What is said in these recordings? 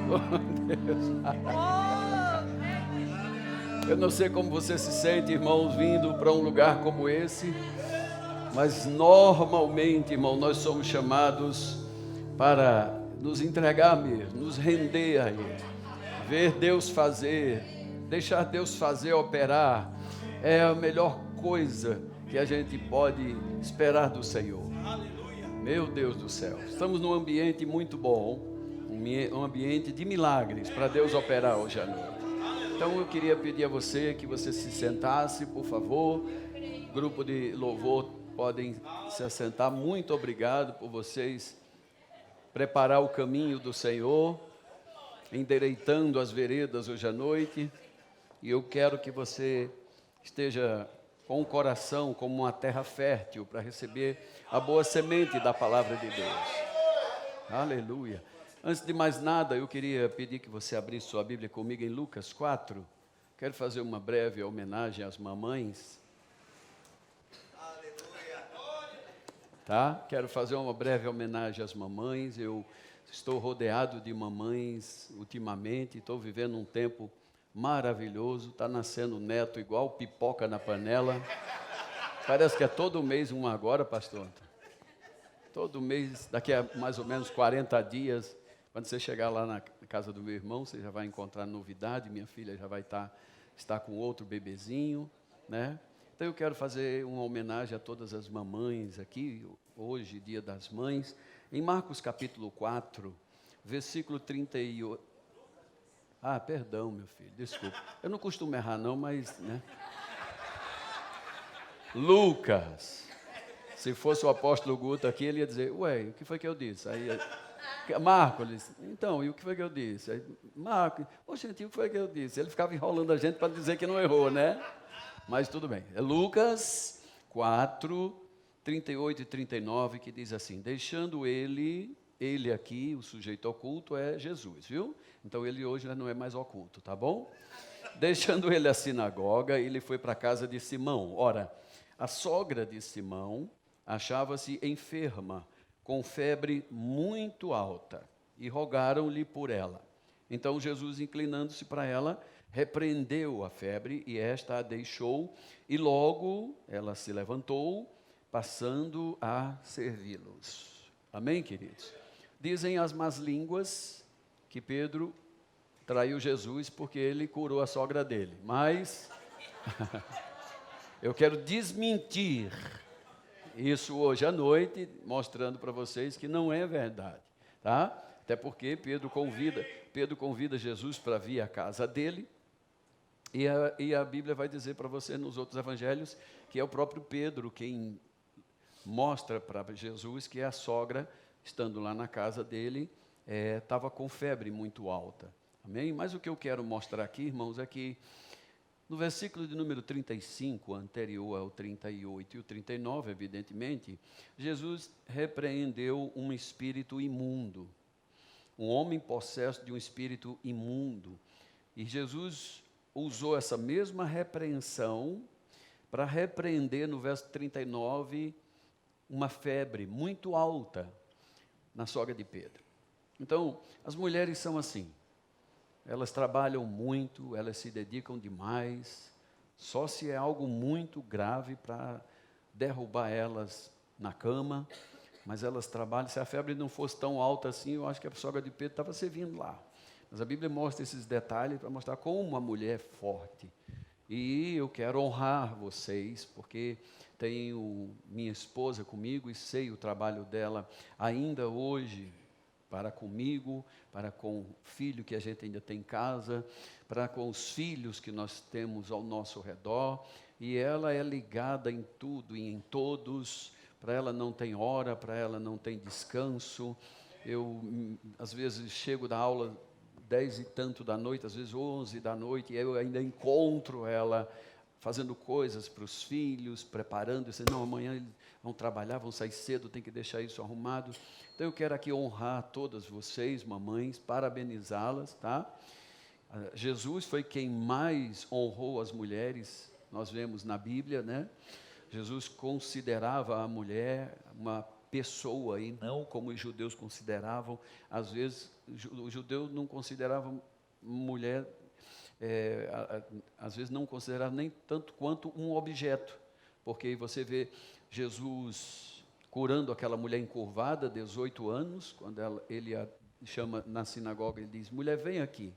Oh, Deus. Eu não sei como você se sente, irmãos, vindo para um lugar como esse, mas normalmente, irmão, nós somos chamados para nos entregar mesmo, nos render a Ele, ver Deus fazer, deixar Deus fazer, operar, é a melhor coisa que a gente pode esperar do Senhor. Meu Deus do céu, estamos num ambiente muito bom, um ambiente de milagres para Deus operar hoje à noite. Então eu queria pedir a você que você se sentasse, por favor. Grupo de louvor podem se assentar. Muito obrigado por vocês preparar o caminho do Senhor, endireitando as veredas hoje à noite. E eu quero que você esteja com o coração como uma terra fértil para receber a boa semente da palavra de Deus. Aleluia. Antes de mais nada, eu queria pedir que você abrisse sua Bíblia comigo em Lucas 4. Quero fazer uma breve homenagem às mamães. Tá? Quero fazer uma breve homenagem às mamães. Eu estou rodeado de mamães ultimamente. Estou vivendo um tempo maravilhoso. Está nascendo neto igual pipoca na panela. Parece que é todo mês um agora, pastor. Todo mês, daqui a mais ou menos 40 dias, quando você chegar lá na casa do meu irmão, você já vai encontrar novidade. Minha filha já vai estar com outro bebezinho, né? Então eu quero fazer uma homenagem a todas as mamães aqui, hoje, Dia das Mães, em Marcos capítulo 4, versículo 38. Ah, perdão, meu filho, desculpa. Eu não costumo errar não, mas, né? Lucas. Se fosse o apóstolo Guto aqui, ele ia dizer, ué, o que foi que eu disse? Aí, Marcos, então, e o que foi que eu disse? Aí, Marcos, gente, o que foi que eu disse? Ele ficava enrolando a gente para dizer que não errou, né? Mas tudo bem. É Lucas 4, 38 e 39, que diz assim, deixando ele aqui, o sujeito oculto é Jesus, viu? Então ele hoje não é mais oculto, tá bom? Deixando ele a sinagoga, ele foi para a casa de Simão. Ora, a sogra de Simão achava-se enferma, com febre muito alta, e rogaram-lhe por ela. Então Jesus, inclinando-se para ela, repreendeu a febre, e esta a deixou, e logo ela se levantou, passando a servi-los. Amém, queridos? Dizem as más línguas que Pedro traiu Jesus porque ele curou a sogra dele, mas eu quero desmentir isso hoje à noite, mostrando para vocês que não é verdade, tá? Até porque Pedro convida Jesus para vir à casa dele, e a Bíblia vai dizer para você nos outros evangelhos que é o próprio Pedro quem mostra para Jesus que a sogra, estando lá na casa dele, estava com febre muito alta. Amém? Mas o que eu quero mostrar aqui, irmãos, é que no versículo de número 35, anterior ao 38 e o 39, evidentemente, Jesus repreendeu um espírito imundo, um homem possesso de um espírito imundo. E Jesus usou essa mesma repreensão para repreender, no verso 39, uma febre muito alta na sogra de Pedro. Então, as mulheres são assim. Elas trabalham muito, elas se dedicam demais, só se é algo muito grave para derrubar elas na cama, mas elas trabalham. Se a febre não fosse tão alta assim, eu acho que a sogra de Pedro estava servindo lá. Mas a Bíblia mostra esses detalhes para mostrar como uma mulher é forte. E eu quero honrar vocês, porque tenho minha esposa comigo e sei o trabalho dela ainda hoje, para comigo, para com o filho que a gente ainda tem em casa, para com os filhos que nós temos ao nosso redor, e ela é ligada em tudo e em todos. Para ela não tem hora, para ela não tem descanso. Eu, às vezes, chego da aula 10 e tanto da noite, às vezes 11 da noite, e eu ainda encontro ela fazendo coisas para os filhos, preparando, dizendo, não, amanhã eles vão trabalhar, vão sair cedo, tem que deixar isso arrumado. Então eu quero aqui honrar todas vocês, mamães, parabenizá-las, tá? Jesus foi quem mais honrou as mulheres, nós vemos na Bíblia, né? Jesus considerava a mulher uma pessoa e não como os judeus consideravam. Às vezes, os judeus não consideravam mulher, às vezes não consideravam nem tanto quanto um objeto, porque você vê Jesus curando aquela mulher encurvada, 18 anos, quando ele a chama na sinagoga, ele diz, mulher, vem aqui.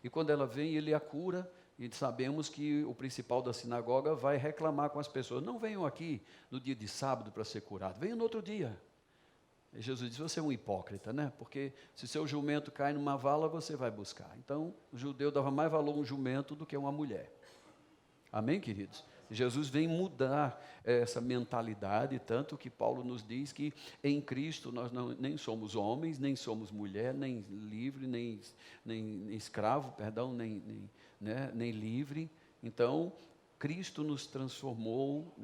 E quando ela vem, ele a cura, e sabemos que o principal da sinagoga vai reclamar com as pessoas, não venham aqui no dia de sábado para ser curado, venham no outro dia. E Jesus diz, você é um hipócrita, né? Porque se seu jumento cai numa vala, você vai buscar. Então, o judeu dava mais valor a um jumento do que a uma mulher. Amém, queridos? Jesus vem mudar essa mentalidade, tanto que Paulo nos diz que em Cristo nós nem somos homens, nem somos mulher, nem livre, nem escravo, perdão, nem livre. Então, Cristo nos transformou,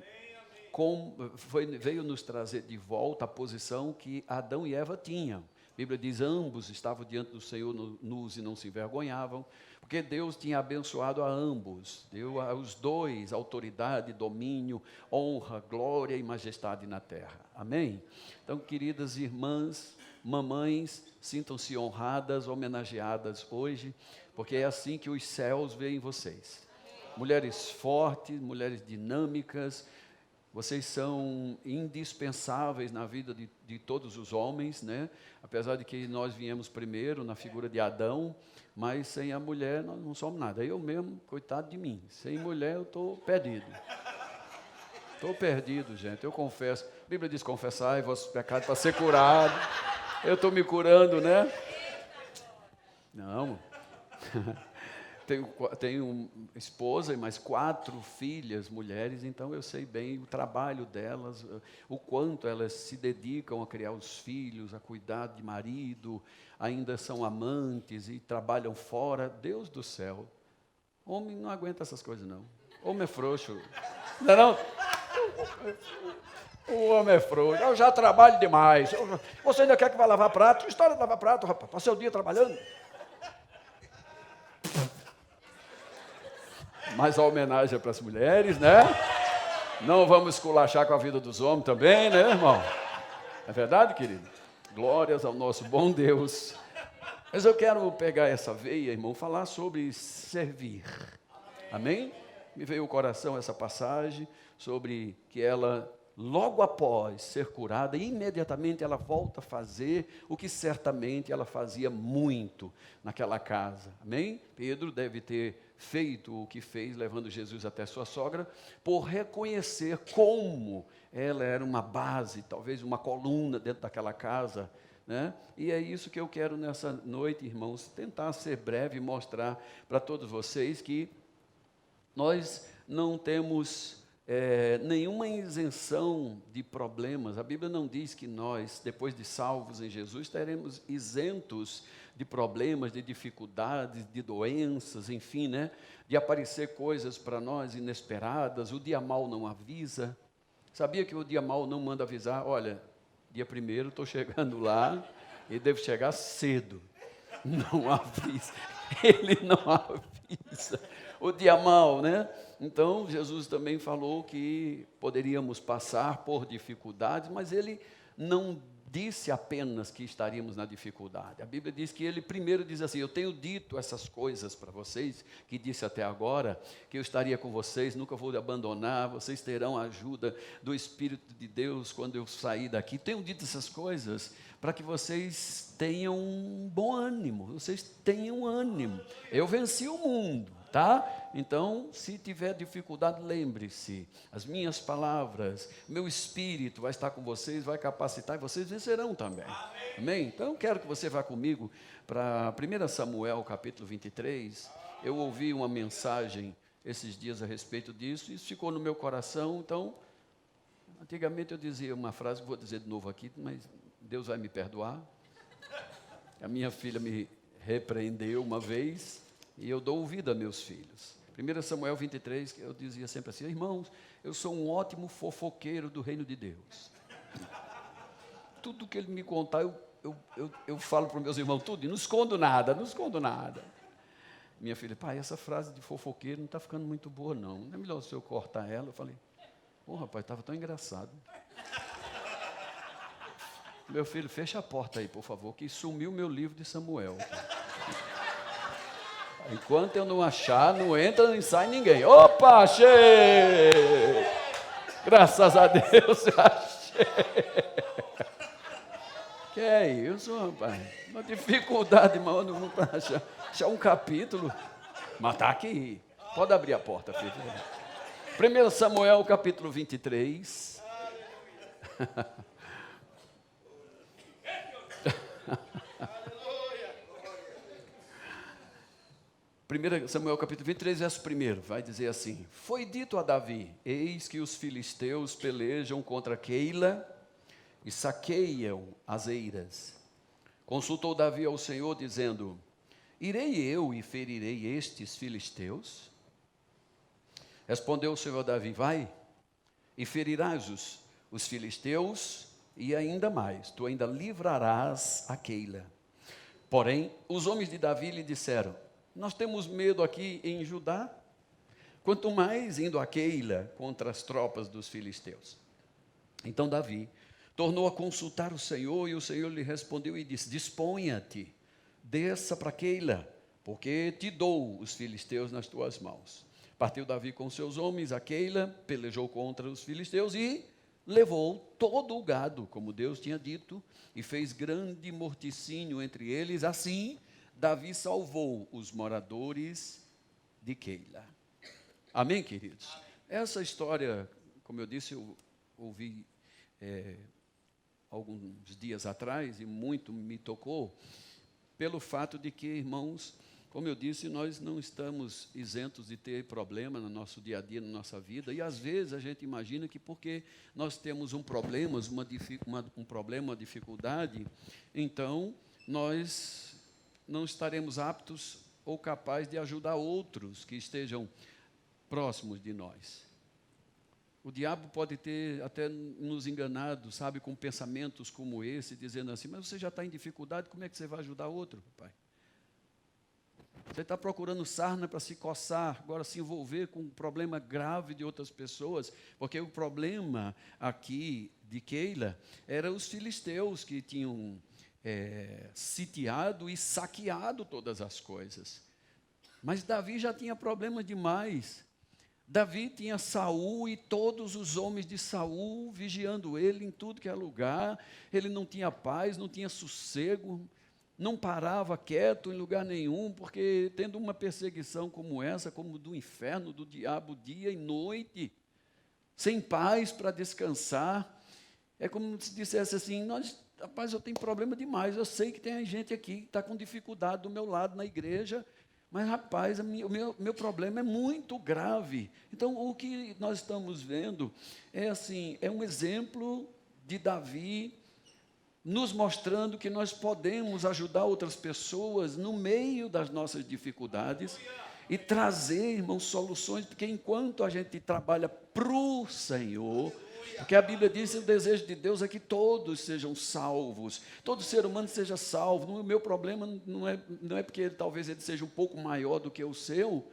veio nos trazer de volta a posição que Adão e Eva tinham. A Bíblia diz, ambos estavam diante do Senhor nus e não se envergonhavam, porque Deus tinha abençoado a ambos, deu aos dois autoridade, domínio, honra, glória e majestade na terra. Amém? Então, queridas irmãs, mamães, sintam-se honradas, homenageadas hoje, porque é assim que os céus veem vocês. Mulheres fortes, mulheres dinâmicas, vocês são indispensáveis na vida de todos os homens, né? Apesar de que nós viemos primeiro na figura de Adão, mas sem a mulher nós não somos nada. Eu mesmo, coitado de mim, sem mulher eu estou perdido. Estou perdido, gente, eu confesso. A Bíblia diz, confessai vossos pecados para ser curado. Eu estou me curando, né? Não. Tenho esposa e mais 4 filhas, mulheres, então eu sei bem o trabalho delas, o quanto elas se dedicam a criar os filhos, a cuidar de marido, ainda são amantes e trabalham fora. Deus do céu, homem não aguenta essas coisas não, homem é frouxo, não é não? O homem é frouxo, eu já trabalho demais, você ainda quer que vá lavar prato? Que história de lavar prato, rapaz, passei o dia trabalhando. Mas a homenagem é para as mulheres, né? Não vamos esculachar com a vida dos homens também, né, irmão? É verdade, querido? Glórias ao nosso bom Deus. Mas eu quero pegar essa veia, irmão, falar sobre servir. Amém? Me veio ao coração essa passagem sobre que ela, logo após ser curada, imediatamente ela volta a fazer o que certamente ela fazia muito naquela casa. Amém? Pedro deve ter feito o que fez, levando Jesus até sua sogra, por reconhecer como ela era uma base, talvez uma coluna dentro daquela casa, né? E é isso que eu quero nessa noite, irmãos, tentar ser breve e mostrar para todos vocês que nós não temos nenhuma isenção de problemas. A Bíblia não diz que nós, depois de salvos em Jesus, teremos isentos de problemas, de dificuldades, de doenças, enfim, né? De aparecer coisas para nós inesperadas. O dia mau não avisa. Sabia que o dia mau não manda avisar? Olha, dia 1º estou chegando lá e devo chegar cedo. Não avisa. Ele não avisa. O dia mau, né? Então, Jesus também falou que poderíamos passar por dificuldades, mas ele não disse apenas que estaríamos na dificuldade. A Bíblia diz que ele primeiro diz assim, eu tenho dito essas coisas para vocês, que disse até agora, que eu estaria com vocês, nunca vou abandonar, vocês terão a ajuda do Espírito de Deus quando eu sair daqui. Tenho dito essas coisas para que vocês tenham um bom ânimo, vocês tenham ânimo. Eu venci o mundo. Tá? Então, se tiver dificuldade, lembre-se, as minhas palavras, meu Espírito vai estar com vocês, vai capacitar e vocês vencerão também. Amém? Então, quero que você vá comigo para 1 Samuel, capítulo 23. Eu ouvi uma mensagem esses dias a respeito disso, isso ficou no meu coração. Então, antigamente eu dizia uma frase, que vou dizer de novo aqui, mas Deus vai me perdoar. A minha filha me repreendeu uma vez, e eu dou ouvido a meus filhos. 1 Samuel 23, eu dizia sempre assim, irmãos, eu sou um ótimo fofoqueiro do reino de Deus. Tudo que ele me contar, eu falo para os meus irmãos tudo, e não escondo nada, não escondo nada. Minha filha, pai, essa frase de fofoqueiro não está ficando muito boa, não. Não é melhor se eu cortar ela? Eu falei, rapaz, estava tão engraçado. Meu filho, fecha a porta aí, por favor, que sumiu meu livro de Samuel. Enquanto eu não achar, não entra nem sai ninguém. Opa, achei! Graças a Deus, achei. Que é isso, rapaz? Uma dificuldade maior do mundo para achar um capítulo. Mas está aqui. Pode abrir a porta, filho. 1 Samuel, capítulo 23. 1 Samuel capítulo 23, verso 1, vai dizer assim: Foi dito a Davi, eis que os filisteus pelejam contra Keila e saqueiam as eiras. Consultou Davi ao Senhor, dizendo: Irei eu e ferirei estes filisteus? Respondeu o Senhor a Davi: Vai e ferirás os filisteus, e ainda mais, tu ainda livrarás a Keila. Porém, os homens de Davi lhe disseram: Nós temos medo aqui em Judá, quanto mais indo a Keila contra as tropas dos filisteus. Então Davi tornou a consultar o Senhor, e o Senhor lhe respondeu e disse: Disponha-te, desça para Keila, porque te dou os filisteus nas tuas mãos. Partiu Davi com seus homens a Keila, pelejou contra os filisteus e levou todo o gado, como Deus tinha dito, e fez grande morticínio entre eles. Assim, Davi salvou os moradores de Keila. Amém, queridos? Essa história, como eu disse, eu ouvi alguns dias atrás e muito me tocou, pelo fato de que, irmãos, como eu disse, nós não estamos isentos de ter problema no nosso dia a dia, na nossa vida, e às vezes a gente imagina que porque nós temos um problema, uma dificuldade, então nós não estaremos aptos ou capazes de ajudar outros que estejam próximos de nós. O diabo pode ter até nos enganado, sabe, com pensamentos como esse, dizendo assim: mas você já está em dificuldade, como é que você vai ajudar outro, pai? Você está procurando sarna para se coçar, agora se envolver com um problema grave de outras pessoas, porque o problema aqui de Keila era os filisteus que tinham sitiado e saqueado todas as coisas. Mas Davi já tinha problema demais. Davi tinha Saul e todos os homens de Saul vigiando ele em tudo que é lugar. Ele não tinha paz, não tinha sossego, não parava quieto em lugar nenhum, porque tendo uma perseguição como essa, como do inferno, do diabo, dia e noite, sem paz para descansar, é como se dissesse assim: rapaz, eu tenho problema demais, eu sei que tem gente aqui que está com dificuldade do meu lado na igreja, mas, rapaz, o meu problema é muito grave. Então, o que nós estamos vendo é um exemplo de Davi nos mostrando que nós podemos ajudar outras pessoas no meio das nossas dificuldades e trazer, irmãos, soluções, porque enquanto a gente trabalha para o Senhor, porque a Bíblia diz que o desejo de Deus é que todos sejam salvos, todo ser humano seja salvo. O meu problema não é porque talvez ele seja um pouco maior do que o seu,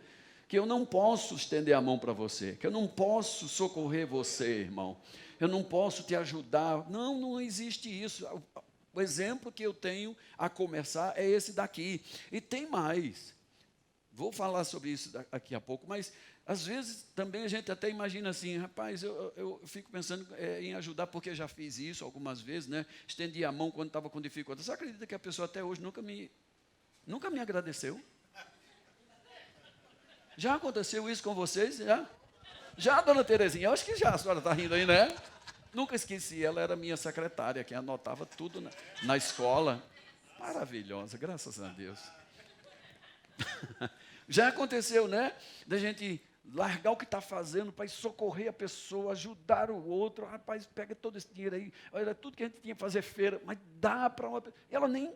que eu não posso estender a mão para você, que eu não posso socorrer você, irmão, eu não posso te ajudar. Não existe isso. O exemplo que eu tenho a começar é esse daqui. E tem mais. Vou falar sobre isso daqui a pouco, mas às vezes também a gente até imagina assim: rapaz, eu fico pensando em ajudar porque já fiz isso algumas vezes, né? Estendi a mão quando estava com dificuldade. Você acredita que a pessoa até hoje nunca me agradeceu? Já aconteceu isso com vocês? Já, dona Terezinha? Eu acho que já, a senhora está rindo aí, né? Nunca esqueci, ela era minha secretária, que anotava tudo na escola. Maravilhosa, graças a Deus. Já aconteceu, né? Da gente largar o que está fazendo para socorrer a pessoa, ajudar o outro. Rapaz, pega todo esse dinheiro aí. Olha, tudo que a gente tinha que fazer feira, mas dá para uma pessoa. Ela nem.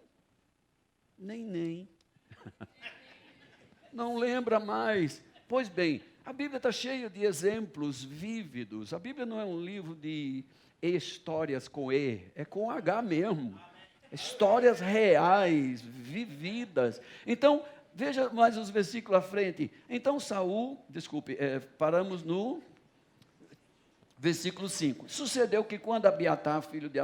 Não lembra mais. Pois bem, a Bíblia está cheia de exemplos vívidos. A Bíblia não é um livro de histórias com E, é com H mesmo. Histórias reais, vividas. Então, veja mais os versículos à frente. Então paramos no Versículo 5. Sucedeu que quando Abiatar, filho de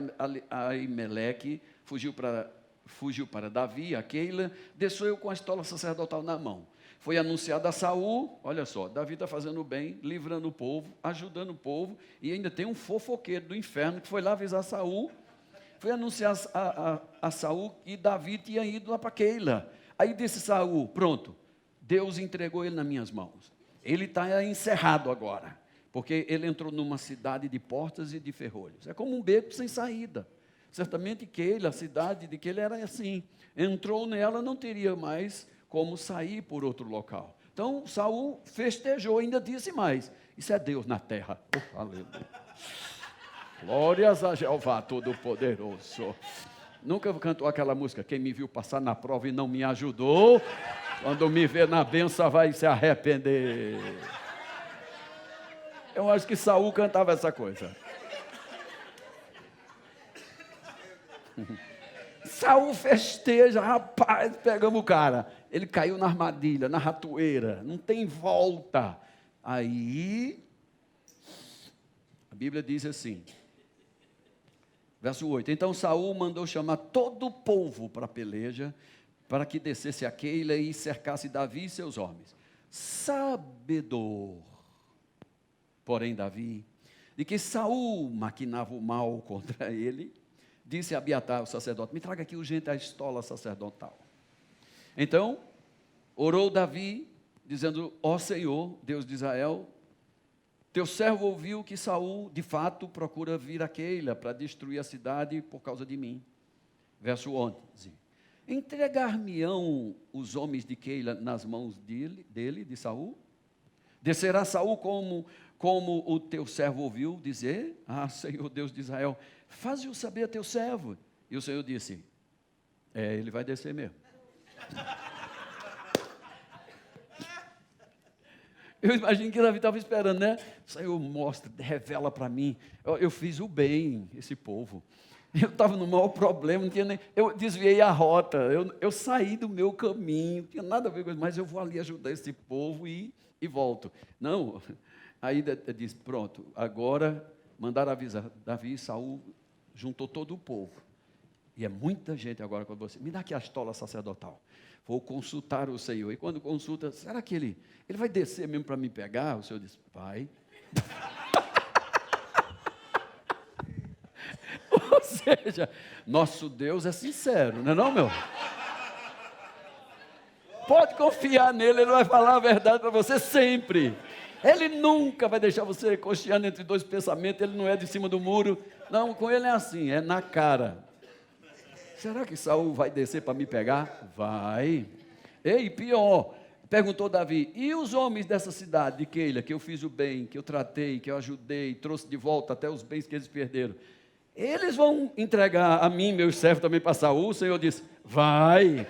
Aimeleque, fugiu para Davi, a Keila, desceu com a estola sacerdotal na mão. Foi anunciado a Saul, olha só, Davi está fazendo bem, livrando o povo, ajudando o povo, e ainda tem um fofoqueiro do inferno que foi lá avisar Saul. Foi anunciar a Saul que Davi tinha ido lá para Keila. Aí disse Saul, pronto, Deus entregou ele nas minhas mãos. Ele está encerrado agora, porque ele entrou numa cidade de portas e de ferrolhos. É como um beco sem saída. Certamente Keila, a cidade de Keila era assim. Entrou nela, não teria mais como sair por outro local. Então Saul festejou, ainda disse mais, isso é Deus na terra. Oh, aleluia. Glórias a Jeová Todo-Poderoso. Nunca cantou aquela música, quem me viu passar na prova e não me ajudou, quando me vê na benção vai se arrepender. Eu acho que Saul cantava essa coisa. Saul festeja, rapaz, pegamos o cara. Ele caiu na armadilha, na ratoeira, não tem volta. Aí, a Bíblia diz assim, verso 8, então Saul mandou chamar todo o povo para a peleja, para que descesse a Keila e cercasse Davi e seus homens. Sabedor, porém Davi, de que Saul maquinava o mal contra ele, disse a Abiatar, o sacerdote, me traga aqui urgente a estola sacerdotal. Então, orou Davi, dizendo, ó Senhor, Deus de Israel, teu servo ouviu que Saul, de fato, procura vir a Keila para destruir a cidade por causa de mim. Verso 11. Entregar-me-ão os homens de Keila nas mãos dele, de Saul? Descerá Saul como o teu servo ouviu dizer? Ah, Senhor Deus de Israel, faze-o saber a teu servo. E o Senhor disse, ele vai descer mesmo. Eu imagino que Davi estava esperando, né? Senhor, mostra, revela para mim. Eu fiz o bem, esse povo. Eu estava no maior problema, não tinha nem, eu desviei a rota, eu saí do meu caminho, não tinha nada a ver com isso, mas eu vou ali ajudar esse povo e volto. Não, aí diz, pronto, agora mandaram avisar. Davi e Saul juntou todo o povo. E é muita gente agora com você. Me dá aqui a estola sacerdotal. Vou consultar o Senhor. E quando consulta, será que ele vai descer mesmo para me pegar? O Senhor diz, vai. Ou seja, nosso Deus é sincero, não é não, meu? Pode confiar nele, ele vai falar a verdade para você sempre. Ele nunca vai deixar você cocheando entre dois pensamentos, ele não é de cima do muro. Não, com ele é assim, é na cara. Será que Saul vai descer para me pegar? Vai. Ei, pior, perguntou Davi, e os homens dessa cidade de Keila, que eu fiz o bem, que eu tratei, que eu ajudei, trouxe de volta até os bens que eles perderam, eles vão entregar a mim, meus servos, também para Saul? O Senhor disse, vai.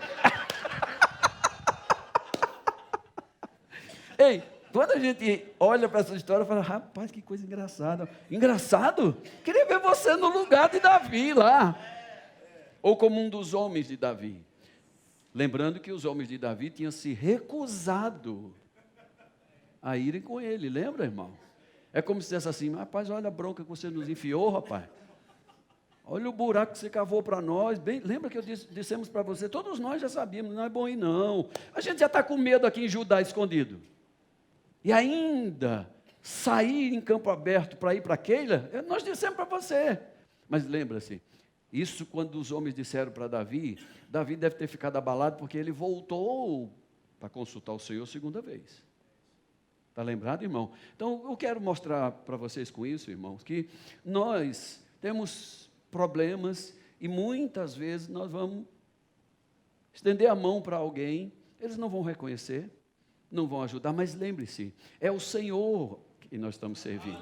Ei, quando a gente olha para essa história, fala, rapaz, que coisa engraçada. Engraçado? Queria ver você no lugar de Davi lá. Ou como um dos homens de Davi. Lembrando que os homens de Davi tinham se recusado a irem com ele. Lembra, irmão? É como se dissesse assim, rapaz, olha a bronca que você nos enfiou, rapaz. Olha o buraco que você cavou para nós. Lembra que eu dissemos para você, todos nós já sabíamos, não é bom ir não. A gente já está com medo aqui em Judá escondido. E ainda sair em campo aberto para ir para Keila, nós dissemos para você. Mas lembra-se, isso quando os homens disseram para Davi, Davi deve ter ficado abalado porque ele voltou para consultar o Senhor segunda vez. Está lembrado, irmão? Então, eu quero mostrar para vocês com isso, irmãos, que nós temos problemas e muitas vezes nós vamos estender a mão para alguém, eles não vão reconhecer, não vão ajudar, mas lembre-se, é o Senhor que nós estamos servindo.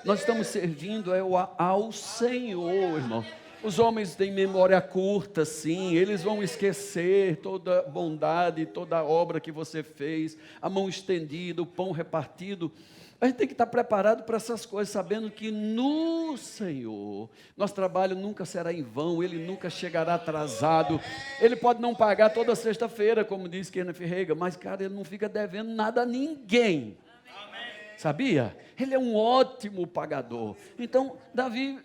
Nós estamos servindo ao Senhor, irmão. Os homens têm memória curta, sim, eles vão esquecer toda a bondade, toda a obra que você fez, a mão estendida, o pão repartido. A gente tem que estar preparado para essas coisas, sabendo que no Senhor, nosso trabalho nunca será em vão, ele nunca chegará atrasado. Ele pode não pagar toda sexta-feira, como diz Kenneth Reagan, mas, cara, ele não fica devendo nada a ninguém. Sabia? Ele é um ótimo pagador. Então, Davi,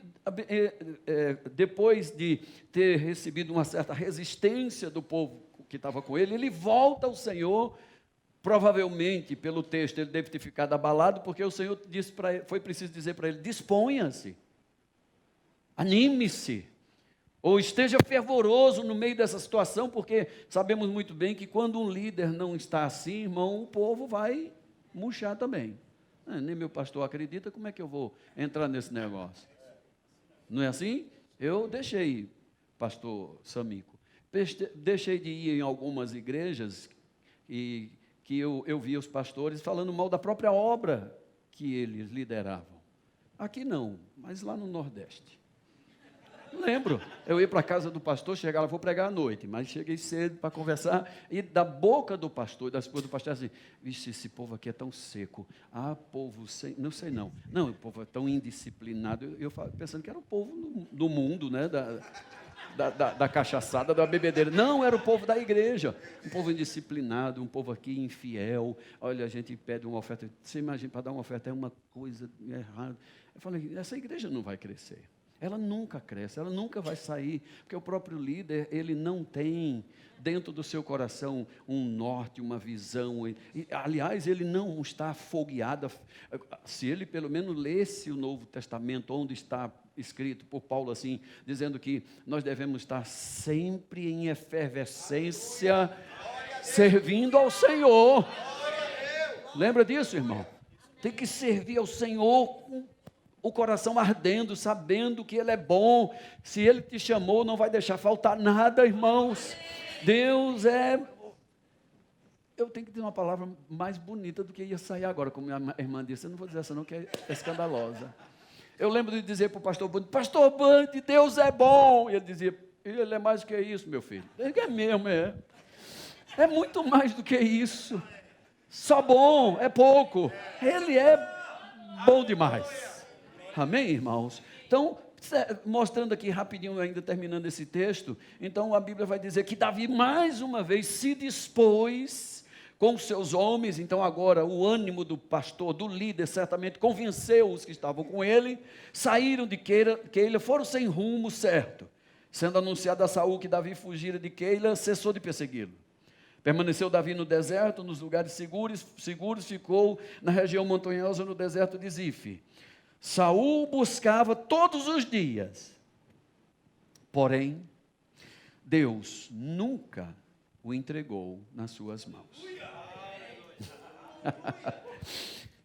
depois de ter recebido uma certa resistência do povo que estava com ele, ele volta ao Senhor. Provavelmente, pelo texto, ele deve ter ficado abalado, porque o Senhor disse para ele, foi preciso dizer para ele: disponha-se, anime-se, ou esteja fervoroso no meio dessa situação, porque sabemos muito bem que quando um líder não está assim, irmão, o povo vai murchar também. Nem meu pastor acredita, como é que eu vou entrar nesse negócio? Não é assim? Eu deixei, pastor Samico, deixei de ir em algumas igrejas e que eu via os pastores falando mal da própria obra que eles lideravam. Aqui não, mas lá no Nordeste. Lembro, eu ia para a casa do pastor, chegava, vou pregar à noite, mas cheguei cedo para conversar, e da boca do pastor, da esposa do pastor, assim: vixe, esse povo aqui é tão seco, povo sem, não sei não, o povo é tão indisciplinado, eu pensando que era o povo do mundo, né, da cachaçada, da bebedeira. Não, era o povo da igreja, um povo indisciplinado, um povo aqui infiel. Olha, a gente pede uma oferta, você imagina, para dar uma oferta é uma coisa errada. Eu falei: essa igreja não vai crescer, ela nunca cresce, ela nunca vai sair, porque o próprio líder, ele não tem dentro do seu coração um norte, uma visão, aliás, ele não está afogueado. Se ele pelo menos lesse o Novo Testamento, onde está escrito por Paulo assim, dizendo que nós devemos estar sempre em efervescência, servindo ao Senhor. Lembra disso, irmão? Tem que servir ao Senhor com o coração ardendo, sabendo que Ele é bom. Se Ele te chamou, não vai deixar faltar nada, irmãos. Deus é... Eu tenho que ter uma palavra mais bonita do que ia sair agora, como minha irmã disse. Eu não vou dizer essa não, que é escandalosa. Eu lembro de dizer para o pastor Bande: pastor Bande, Deus é bom. E ele dizia: ele é mais do que isso, meu filho. Ele é mesmo, é. É muito mais do que isso. Só bom, é pouco. Ele é bom demais. Amém, irmãos? Então, mostrando aqui rapidinho, ainda terminando esse texto, então a Bíblia vai dizer que Davi mais uma vez se dispôs com os seus homens. Então agora o ânimo do pastor, do líder, certamente convenceu os que estavam com ele, saíram de Keila, foram sem rumo certo. Sendo anunciado a Saul que Davi fugira de Keila, cessou de persegui-lo. Permaneceu Davi no deserto, nos lugares seguros, ficou na região montanhosa, no deserto de Zife. Saul buscava todos os dias, porém, Deus nunca o entregou nas suas mãos.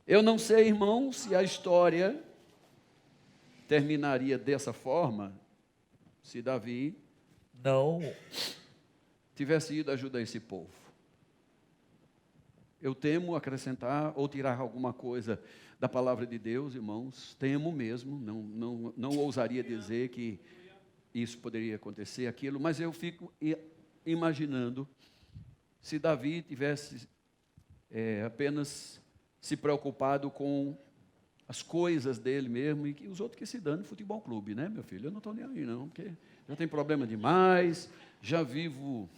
Eu não sei, irmão, se a história terminaria dessa forma, se Davi não tivesse ido ajudar esse povo. Eu temo acrescentar ou tirar alguma coisa da palavra de Deus, irmãos, temo mesmo, não ousaria dizer que isso poderia acontecer, aquilo, mas eu fico imaginando se Davi tivesse apenas se preocupado com as coisas dele mesmo, e que os outros que se dão no futebol clube, né, meu filho? Eu não estou nem aí não, porque já tem problema demais, já vivo...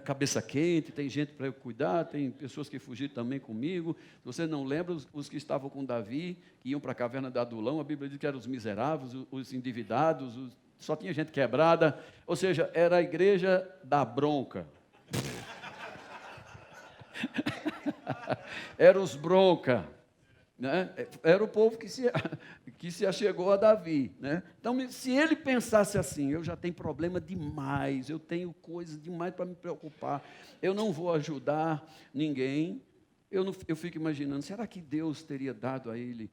cabeça quente, tem gente para eu cuidar, tem pessoas que fugiram também comigo. Se você não lembra, os que estavam com Davi, que iam para a caverna de Adulão, a Bíblia diz que eram os miseráveis, os endividados, só tinha gente quebrada, ou seja, era a igreja da bronca. Era os bronca, né? Era o povo que se achegou a Davi, né? Então, se ele pensasse assim: eu já tenho problema demais, eu tenho coisas demais para me preocupar, eu não vou ajudar ninguém, eu fico imaginando, será que Deus teria dado a ele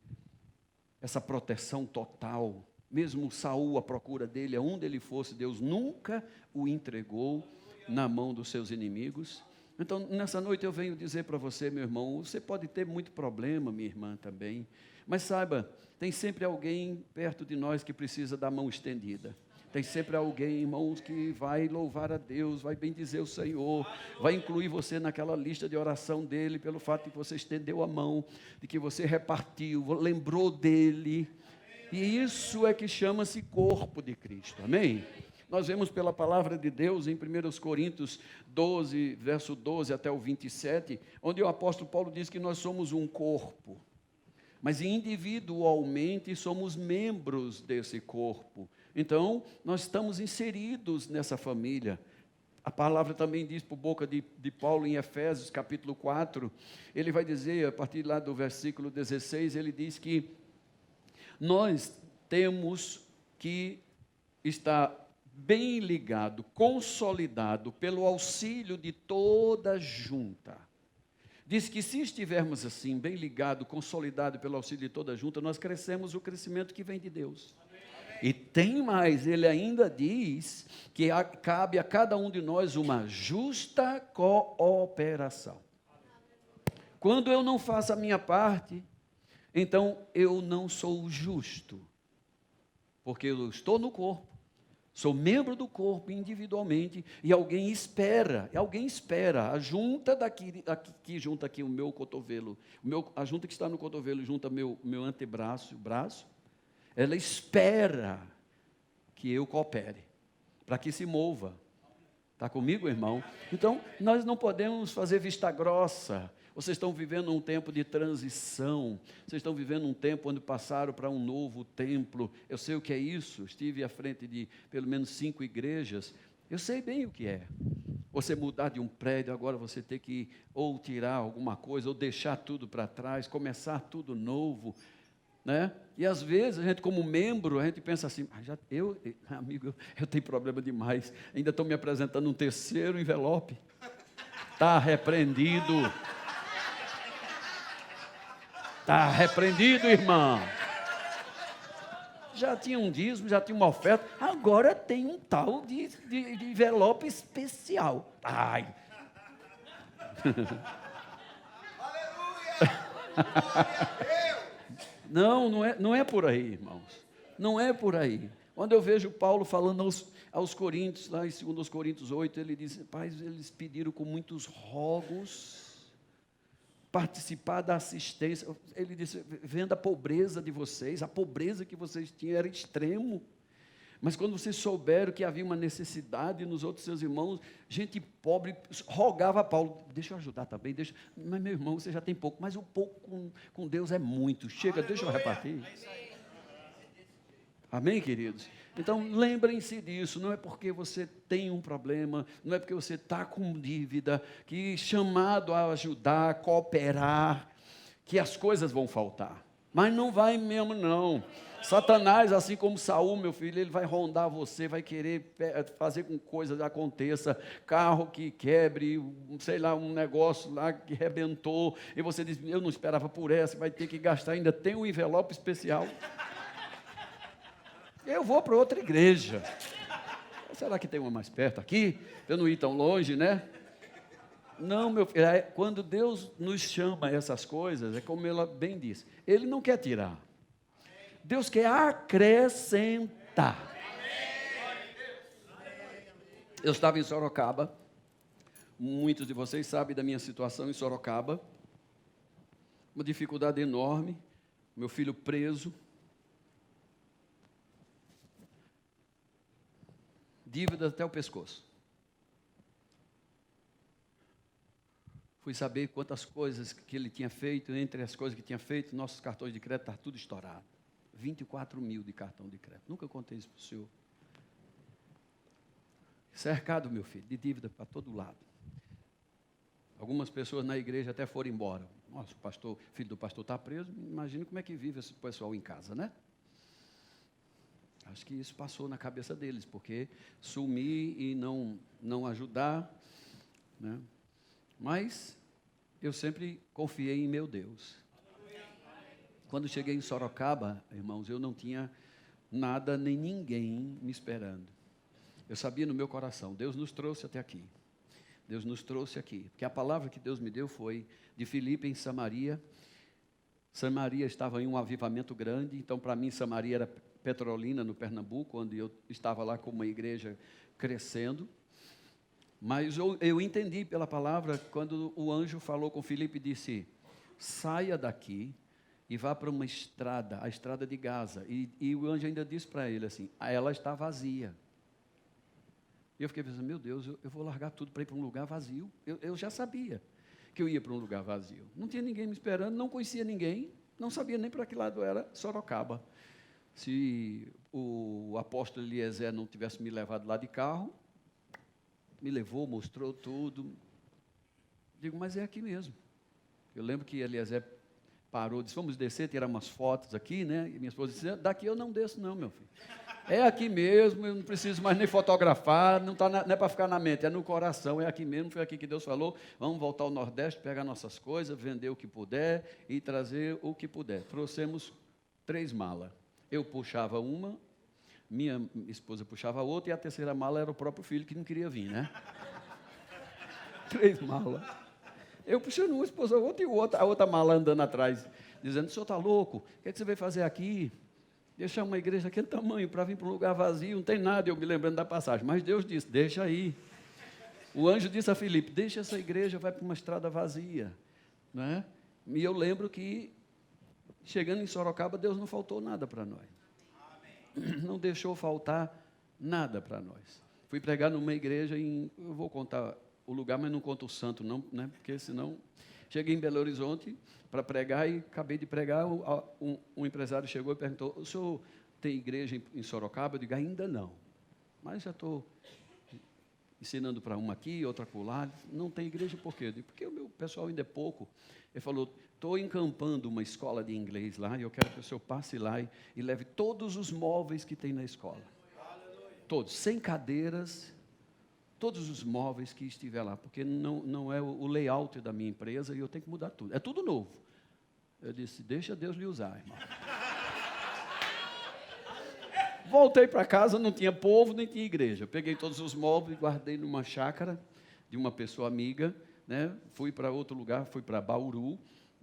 essa proteção total? Mesmo Saul à procura dele, aonde ele fosse, Deus nunca o entregou na mão dos seus inimigos. Então, nessa noite eu venho dizer para você, meu irmão, você pode ter muito problema, minha irmã também, mas saiba, tem sempre alguém perto de nós que precisa da mão estendida. Tem sempre alguém, irmãos, que vai louvar a Deus, vai bendizer o Senhor, vai incluir você naquela lista de oração dele, pelo fato de que você estendeu a mão, de que você repartiu, lembrou dele. E isso é que chama-se corpo de Cristo, amém? Nós vemos pela palavra de Deus em 1 Coríntios 12, verso 12 até o 27, onde o apóstolo Paulo diz que nós somos um corpo, mas individualmente somos membros desse corpo. Então, nós estamos inseridos nessa família. A palavra também diz por boca de Paulo em Efésios, capítulo 4, ele vai dizer, a partir lá do versículo 16, ele diz que nós temos que estar bem ligado, consolidado pelo auxílio de toda a junta. Diz que se estivermos assim, bem ligado, consolidado pelo auxílio de toda a junta, nós crescemos o crescimento que vem de Deus. E tem mais, ele ainda diz que cabe a cada um de nós uma justa cooperação. Quando eu não faço a minha parte, então eu não sou justo, porque eu estou no corpo, sou membro do corpo individualmente, e alguém espera, a junta daqui, que junta aqui o meu cotovelo, a junta que está no cotovelo junta meu antebraço, o braço, ela espera que eu coopere, para que se mova. Está comigo, irmão? Então, nós não podemos fazer vista grossa. Vocês estão vivendo um tempo de transição. Vocês estão vivendo um tempo onde passaram para um novo templo. Eu sei o que é isso. Estive à frente de pelo menos 5 igrejas. Eu sei bem o que é. Você mudar de um prédio, agora você ter que ou tirar alguma coisa, ou deixar tudo para trás, começar tudo novo. Né? E às vezes a gente como membro, a gente pensa assim, amigo, eu tenho problema demais, ainda estou me apresentando um terceiro envelope, está repreendido, irmão, já tinha um dízimo, já tinha uma oferta, agora tem um tal de envelope especial, ai, aleluia, Não é por aí, irmãos. Não é por aí. Quando eu vejo Paulo falando aos Coríntios, lá em 2 Coríntios 8, ele diz, pai, eles pediram com muitos rogos participar da assistência. Ele disse, vendo a pobreza de vocês, a pobreza que vocês tinham era extremo. Mas quando vocês souberam que havia uma necessidade nos outros seus irmãos, gente pobre rogava a Paulo, deixa eu ajudar também, mas meu irmão, você já tem pouco, mas o pouco com Deus é muito, chega, deixa eu repartir. Amém, queridos? Então, lembrem-se disso, não é porque você tem um problema, não é porque você está com dívida, que chamado a ajudar, a cooperar, que as coisas vão faltar. Mas não vai mesmo, não. Satanás, assim como Saul, meu filho, ele vai rondar você, vai querer fazer com que coisas aconteça, carro que quebre, sei lá, um negócio lá que rebentou, e você diz, eu não esperava por essa, vai ter que gastar, ainda tem um envelope especial. Eu vou para outra igreja. Será que tem uma mais perto aqui? Para eu não ir tão longe, né? Não, meu filho, quando Deus nos chama a essas coisas, é como ela bem disse, Ele não quer tirar. Deus quer acrescentar. Eu estava em Sorocaba, muitos de vocês sabem da minha situação em Sorocaba, uma dificuldade enorme, meu filho preso, dívida até o pescoço. Fui saber quantas coisas que ele tinha feito, entre as coisas que tinha feito, nossos cartões de crédito estavam tudo estourado. 24 mil de cartão de crédito. Nunca contei isso para o senhor. Cercado, meu filho, de dívida para todo lado. Algumas pessoas na igreja até foram embora. Nossa, o filho do pastor está preso. Imagina como é que vive esse pessoal em casa, né? Acho que isso passou na cabeça deles, porque sumir e não ajudar, né? Mas eu sempre confiei em meu Deus. Quando cheguei em Sorocaba, irmãos, eu não tinha nada nem ninguém me esperando. Eu sabia no meu coração, Deus nos trouxe até aqui. Deus nos trouxe aqui. Porque a palavra que Deus me deu foi de Filipe em Samaria. Samaria estava em um avivamento grande, então para mim Samaria era Petrolina, no Pernambuco, onde eu estava lá com uma igreja crescendo. Mas eu entendi pela palavra, quando o anjo falou com Filipe e disse, saia daqui e vá para uma estrada, a estrada de Gaza. E o anjo ainda disse para ele assim, ela está vazia. E eu fiquei pensando, meu Deus, eu vou largar tudo para ir para um lugar vazio. Eu já sabia que eu ia para um lugar vazio. Não tinha ninguém me esperando, não conhecia ninguém, não sabia nem para que lado era Sorocaba. Se o apóstolo Eliezer não tivesse me levado lá de carro, me levou, mostrou tudo. Digo, mas é aqui mesmo. Eu lembro que Eliezer parou, disse, vamos descer, tirar umas fotos aqui, né? E minha esposa disse, daqui eu não desço não, meu filho. É aqui mesmo, eu não preciso mais nem fotografar, não é para ficar na mente, é no coração, é aqui mesmo, foi aqui que Deus falou, vamos voltar ao Nordeste, pegar nossas coisas, vender o que puder e trazer o que puder. Trouxemos 3 malas. Eu puxava uma, minha esposa puxava a outra, e a terceira mala era o próprio filho que não queria vir, né? 3 malas. Eu puxando uma, esposa a outra, e a outra mala andando atrás, dizendo, o senhor está louco? O que você veio fazer aqui? Deixar uma igreja daquele tamanho para vir para um lugar vazio, não tem nada, eu me lembrando da passagem. Mas Deus disse, deixa aí. O anjo disse a Filipe, deixa essa igreja, vai para uma estrada vazia. Né? E eu lembro que, chegando em Sorocaba, Deus não faltou nada para nós. Amém. Não deixou faltar nada para nós. Fui pregar numa igreja, eu vou contar o lugar, mas não conto o santo não, né? Porque senão... Cheguei em Belo Horizonte para pregar e acabei de pregar, um empresário chegou e perguntou, o senhor tem igreja em Sorocaba? Eu digo, ainda não, mas já estou ensinando para uma aqui, outra acolá. Não tem igreja por quê? Eu digo, porque o meu pessoal ainda é pouco. Ele falou, estou encampando uma escola de inglês lá e eu quero que o senhor passe lá e leve todos os móveis que tem na escola. Todos, sem cadeiras, todos os móveis que estiver lá, porque não é o layout da minha empresa e eu tenho que mudar tudo. É tudo novo. Eu disse, deixa Deus lhe usar, irmão. Voltei para casa, não tinha povo, nem tinha igreja. Eu peguei todos os móveis, guardei numa chácara de uma pessoa amiga, né? Fui para outro lugar, fui para Bauru,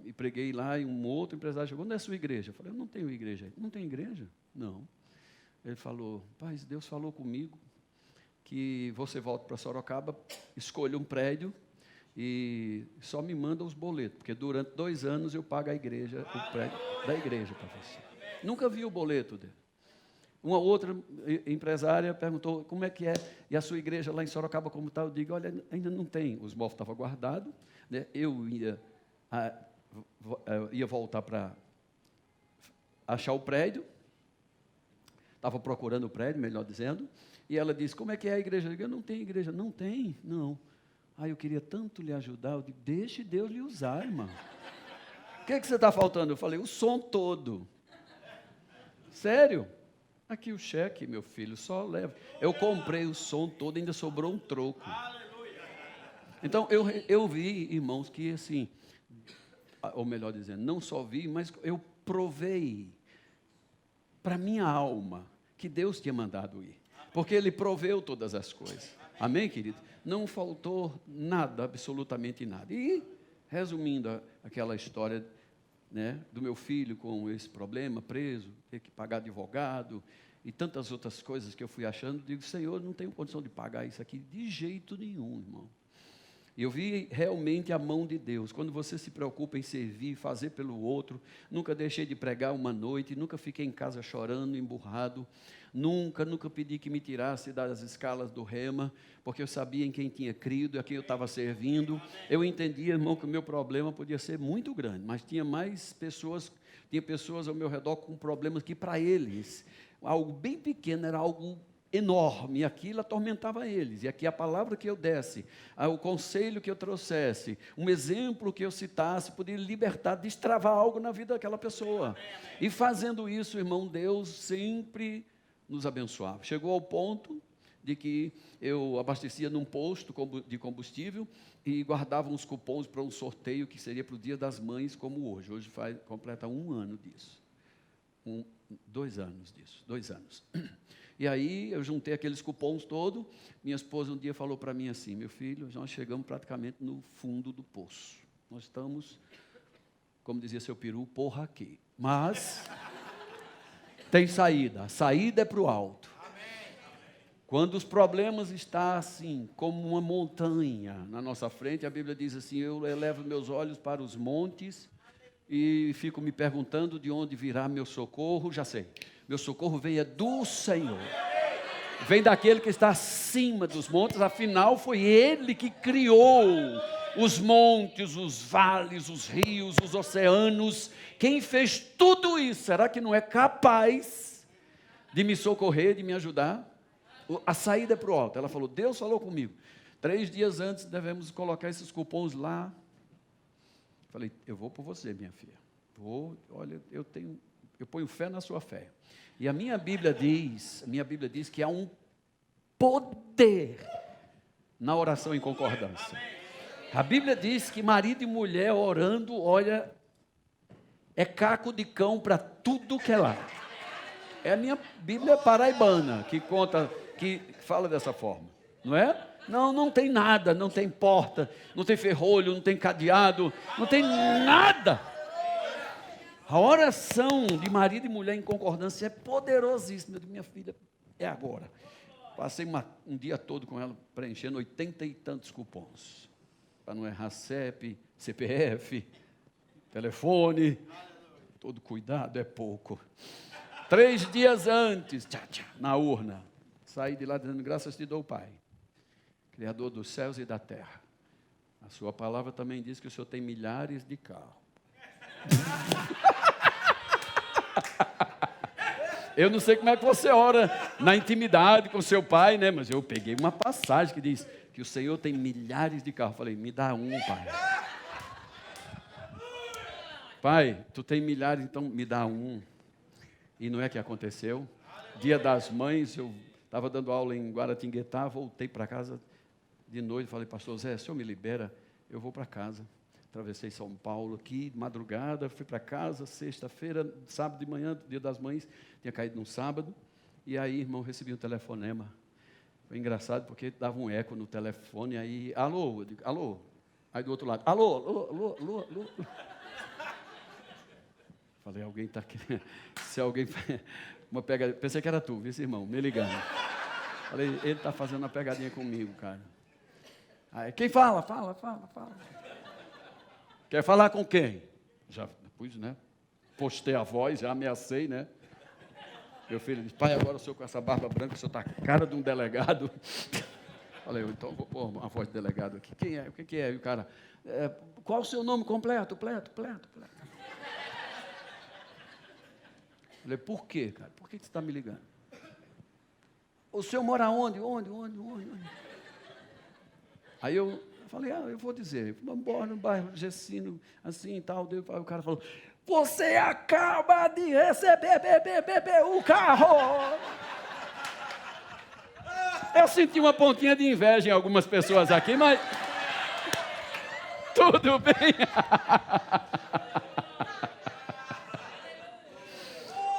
e preguei lá, e um outro empresário chegou, onde é a sua igreja? Eu falei, eu não tenho igreja. Não tem igreja? Não. Ele falou, pai, Deus falou comigo, que você volta para Sorocaba, escolha um prédio e só me manda os boletos, porque durante 2 anos eu pago a igreja, o prédio da igreja para você. Nunca vi o boleto dele. Uma outra empresária perguntou, como é que é? E a sua igreja lá em Sorocaba, como está? Eu digo, olha, ainda não tem. Os móveis estavam guardados, né? Eu ia voltar para achar o prédio, estava procurando o prédio, melhor dizendo, e ela disse, como é que é a igreja? Eu digo, não tem igreja. Não tem? Não. Aí eu queria tanto lhe ajudar, eu digo, deixe Deus lhe usar, irmão. O que é que você está faltando? Eu falei, o som todo. Sério? Aqui o cheque, meu filho, só leva. Eu comprei o som todo, ainda sobrou um troco. Então, eu vi, irmãos, que assim, ou melhor dizendo, não só vi, mas eu provei para minha alma que Deus tinha mandado ir. Porque Ele proveu todas as coisas. Amém, querido? Não faltou nada, absolutamente nada. E, resumindo aquela história, né, do meu filho com esse problema, preso, ter que pagar advogado e tantas outras coisas que eu fui achando, digo, Senhor, não tenho condição de pagar isso aqui de jeito nenhum, irmão. E eu vi realmente a mão de Deus. Quando você se preocupa em servir, fazer pelo outro, nunca deixei de pregar uma noite, nunca fiquei em casa chorando, emburrado, nunca pedi que me tirasse das escalas do rema, porque eu sabia em quem tinha crido, a quem eu estava servindo. Eu entendia, irmão, que o meu problema podia ser muito grande, mas tinha pessoas ao meu redor com problemas que para eles, algo bem pequeno era algo enorme, e aquilo atormentava eles, e aqui a palavra que eu desse, o conselho que eu trouxesse, um exemplo que eu citasse, poderia libertar, destravar algo na vida daquela pessoa, e fazendo isso, irmão, Deus sempre nos abençoava. Chegou ao ponto de que eu abastecia num posto de combustível e guardava uns cupons para um sorteio que seria para o Dia das Mães, como hoje completa 1 ano disso, 2 anos disso, 2 anos. E aí eu juntei aqueles cupons todos. Minha esposa um dia falou para mim assim, meu filho, nós chegamos praticamente no fundo do poço. Nós estamos, como dizia seu peru, porra aqui. Mas tem saída. A saída é para o alto. Quando os problemas estão assim, como uma montanha na nossa frente, a Bíblia diz assim, eu elevo meus olhos para os montes e fico me perguntando de onde virá meu socorro. Já sei. Meu socorro vem do Senhor. Vem daquele que está acima dos montes, afinal foi Ele que criou os montes, os vales, os rios, os oceanos. Quem fez tudo isso, será que não é capaz de me socorrer, de me ajudar? A saída é para o alto. Ela falou, Deus falou comigo. 3 dias antes devemos colocar esses cupons lá. Falei, eu vou por você, minha filha. Olha, eu ponho fé na sua fé. E a minha Bíblia diz que há um poder na oração em concordância. A Bíblia diz que marido e mulher orando, olha, é caco de cão para tudo que é lá. É a minha Bíblia paraibana que conta, que fala dessa forma, não é? Não tem nada, não tem porta, não tem ferrolho, não tem cadeado, não tem nada. A oração de marido e mulher em concordância é poderosíssima. Minha filha, é agora. Passei um dia todo com ela preenchendo 80 e tantos cupons. Para não errar CEP, CPF, telefone. Todo cuidado é pouco. 3 dias antes, na urna. Saí de lá dizendo, graças te dou, Pai, Criador dos céus e da terra. A sua palavra também diz que o Senhor tem milhares de carros. Eu não sei como é que você ora na intimidade com seu pai, né? Mas eu peguei uma passagem que diz que o Senhor tem milhares de carros. Falei, me dá um, Pai. Pai, tu tem milhares, então me dá um. E não é que aconteceu. Dia das Mães, eu estava dando aula em Guaratinguetá, voltei para casa de noite, falei, pastor Zé, o senhor me libera? Eu vou para casa. Atravessei São Paulo aqui, madrugada, fui para casa, sexta-feira, sábado de manhã, dia das Mães, tinha caído num sábado, e aí, irmão, recebi um telefonema. Foi engraçado porque dava um eco no telefone, aí, alô, eu digo, alô, aí do outro lado, alô. Falei, alguém está aqui, se alguém, uma pegadinha, pensei que era tu, viu, irmão, me ligando. Falei, ele está fazendo uma pegadinha comigo, cara. Aí, quem fala? Fala. Quer falar com quem? Já depois, né? Postei a voz, já ameacei, né? Meu filho disse, pai, agora o senhor com essa barba branca, o senhor está com a cara de um delegado. Falei, então vou pôr uma voz de delegado aqui. Quem é? O que é? E o cara, qual o seu nome completo? Pleto. Falei, por quê, cara? Por que você está me ligando? O senhor mora onde? Onde? Aí eu falei, eu vou dizer, moro no bairro Gessino, assim e tal. Aí o cara falou, você acaba de receber o carro. Eu senti uma pontinha de inveja em algumas pessoas aqui, mas tudo bem.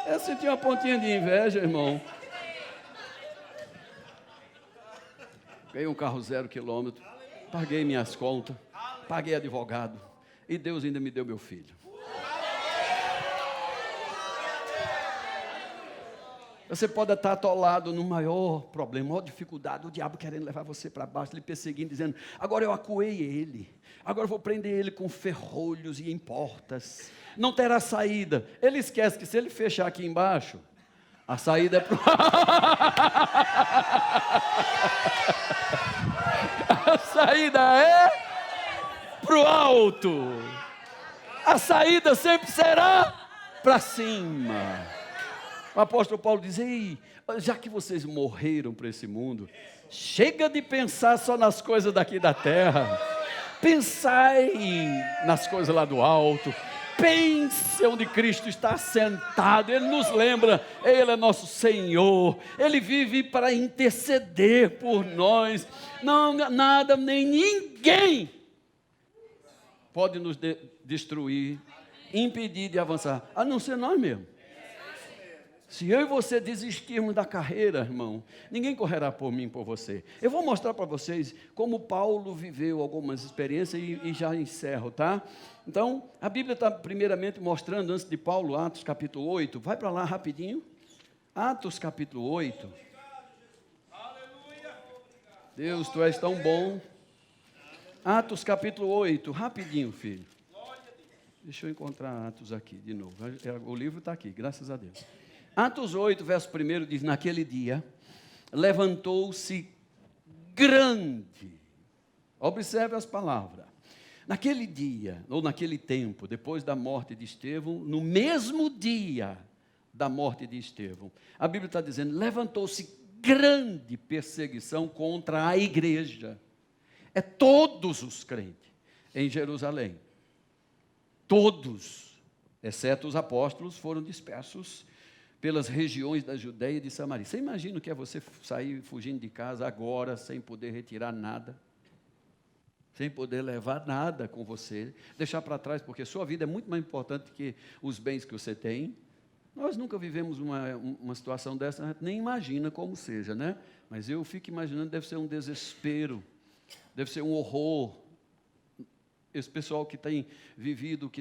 Eu senti uma pontinha de inveja, irmão. Ganhei um carro 0 quilômetro, paguei minhas contas, paguei advogado, e Deus ainda me deu meu filho. Você pode estar atolado no maior problema, maior dificuldade, o diabo querendo levar você para baixo, lhe perseguindo, dizendo, agora eu acuei ele, agora eu vou prender ele com ferrolhos e em portas, não terá saída. Ele esquece que se ele fechar aqui embaixo, a saída é para a saída é para o alto. A saída sempre será para cima. O apóstolo Paulo diz, ei, já que vocês morreram para esse mundo, chega de pensar só nas coisas daqui da terra. Pensai nas coisas lá do alto. Pense onde Cristo está sentado. Ele nos lembra, Ele é nosso Senhor. Ele vive para interceder por nós. Não, nada, nem ninguém pode nos destruir, impedir de avançar, a não ser nós mesmos. Se eu e você desistirmos da carreira, irmão, ninguém correrá por mim, por você. Eu vou mostrar para vocês como Paulo viveu algumas experiências e já encerro, tá? Então, a Bíblia está primeiramente mostrando, antes de Paulo, Atos capítulo 8. Vai para lá rapidinho. Atos capítulo 8. Deus, Tu és tão bom. Atos capítulo 8, rapidinho, filho. Deixa eu encontrar Atos aqui de novo. O livro está aqui, graças a Deus. Atos 8, verso 1 diz, naquele dia, levantou-se grande. Observe as palavras. Naquele dia, ou naquele tempo, depois da morte de Estevão, no mesmo dia da morte de Estevão, a Bíblia está dizendo, levantou-se grande perseguição contra a igreja. É todos os crentes em Jerusalém. Todos, exceto os apóstolos, foram dispersos pelas regiões da Judeia e de Samaria. Você imagina o que é você sair fugindo de casa agora, sem poder retirar nada? Sem poder levar nada com você, deixar para trás, porque sua vida é muito mais importante que os bens que você tem. Nós nunca vivemos uma situação dessa, a gente nem imagina como seja, né? Mas eu fico imaginando, deve ser um desespero, deve ser um horror. Esse pessoal que tem vivido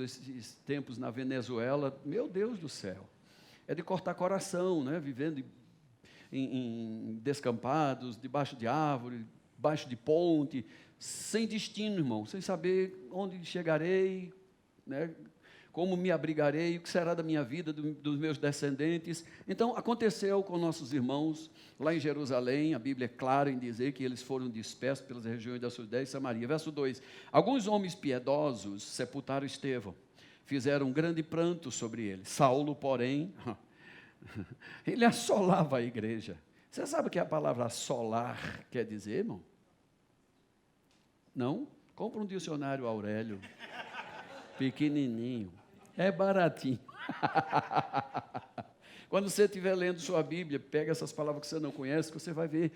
esses tempos na Venezuela, meu Deus do céu, é de cortar coração, né? Vivendo em descampados, debaixo de árvore, debaixo de ponte, sem destino, irmão, sem saber onde chegarei, né? Como me abrigarei, o que será da minha vida, dos meus descendentes. Então, aconteceu com nossos irmãos lá em Jerusalém, a Bíblia é clara em dizer que eles foram dispersos pelas regiões da Judéia e Samaria. Verso 2, alguns homens piedosos sepultaram Estevão, fizeram um grande pranto sobre ele. Saulo, porém, ele assolava a igreja. Você sabe o que a palavra assolar quer dizer, irmão? Não? Compra um dicionário Aurélio, pequenininho, é baratinho. Quando você estiver lendo sua Bíblia, pega essas palavras que você não conhece, que você vai ver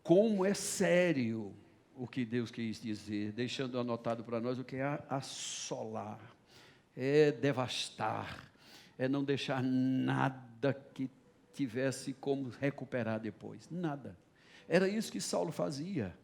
como é sério o que Deus quis dizer, deixando anotado para nós o que é assolar, é devastar, é não deixar nada que tivesse como recuperar depois, nada. Era isso que Saulo fazia.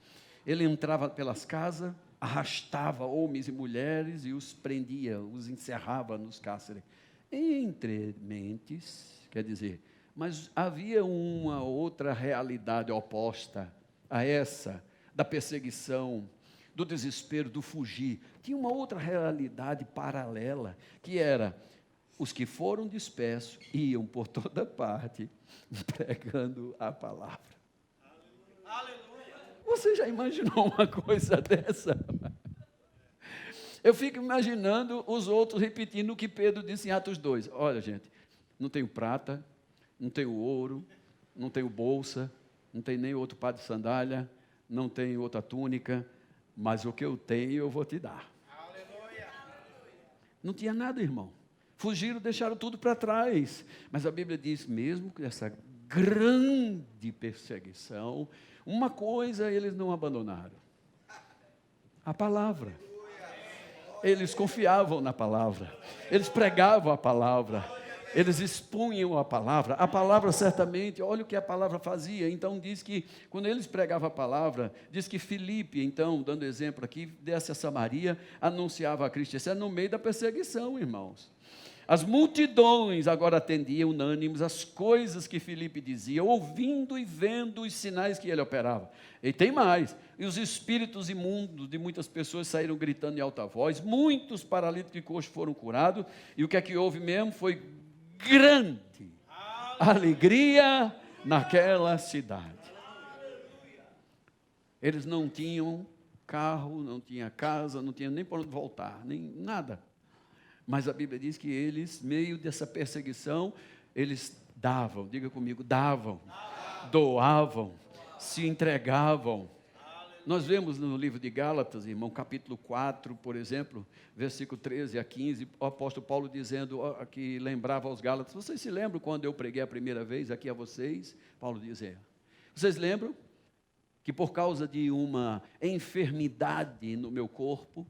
Ele entrava pelas casas, arrastava homens e mulheres e os prendia, os encerrava nos cárceres. Entre mentes, quer dizer, mas havia uma outra realidade oposta a essa, da perseguição, do desespero, do fugir. Tinha uma outra realidade paralela, que era os que foram dispersos iam por toda parte pregando a palavra. Aleluia. Você já imaginou uma coisa dessa? Eu fico imaginando os outros repetindo o que Pedro disse em Atos 2. Olha, gente, não tenho prata, não tenho ouro, não tenho bolsa, não tenho nem outro par de sandália, não tenho outra túnica, mas o que eu tenho eu vou te dar. Aleluia. Não tinha nada, irmão. Fugiram, deixaram tudo para trás. Mas a Bíblia diz, mesmo que essa grande perseguição, uma coisa eles não abandonaram: a palavra. Eles confiavam na palavra, eles pregavam a palavra, eles expunham a palavra certamente, olha o que a palavra fazia. Então diz que, quando eles pregavam a palavra, diz que Filipe, então, dando exemplo aqui, desce a Samaria, anunciava a Cristo. Isso é no meio da perseguição, irmãos. As multidões agora atendiam unânimes as coisas que Filipe dizia, ouvindo e vendo os sinais que ele operava. E tem mais, e os espíritos imundos de muitas pessoas saíram gritando em alta voz, muitos paralíticos e coxos foram curados, e o que é que houve mesmo foi grande alegria naquela cidade. Eles não tinham carro, não tinham casa, não tinham nem para onde voltar, nem nada. Mas a Bíblia diz que eles, meio dessa perseguição, eles davam, diga comigo, davam, doavam, se entregavam. Nós vemos no livro de Gálatas, irmão, capítulo 4, por exemplo, versículo 13 a 15, o apóstolo Paulo dizendo, que lembrava aos Gálatas, vocês se lembram quando eu preguei a primeira vez aqui a vocês? Paulo dizia, vocês lembram que por causa de uma enfermidade no meu corpo,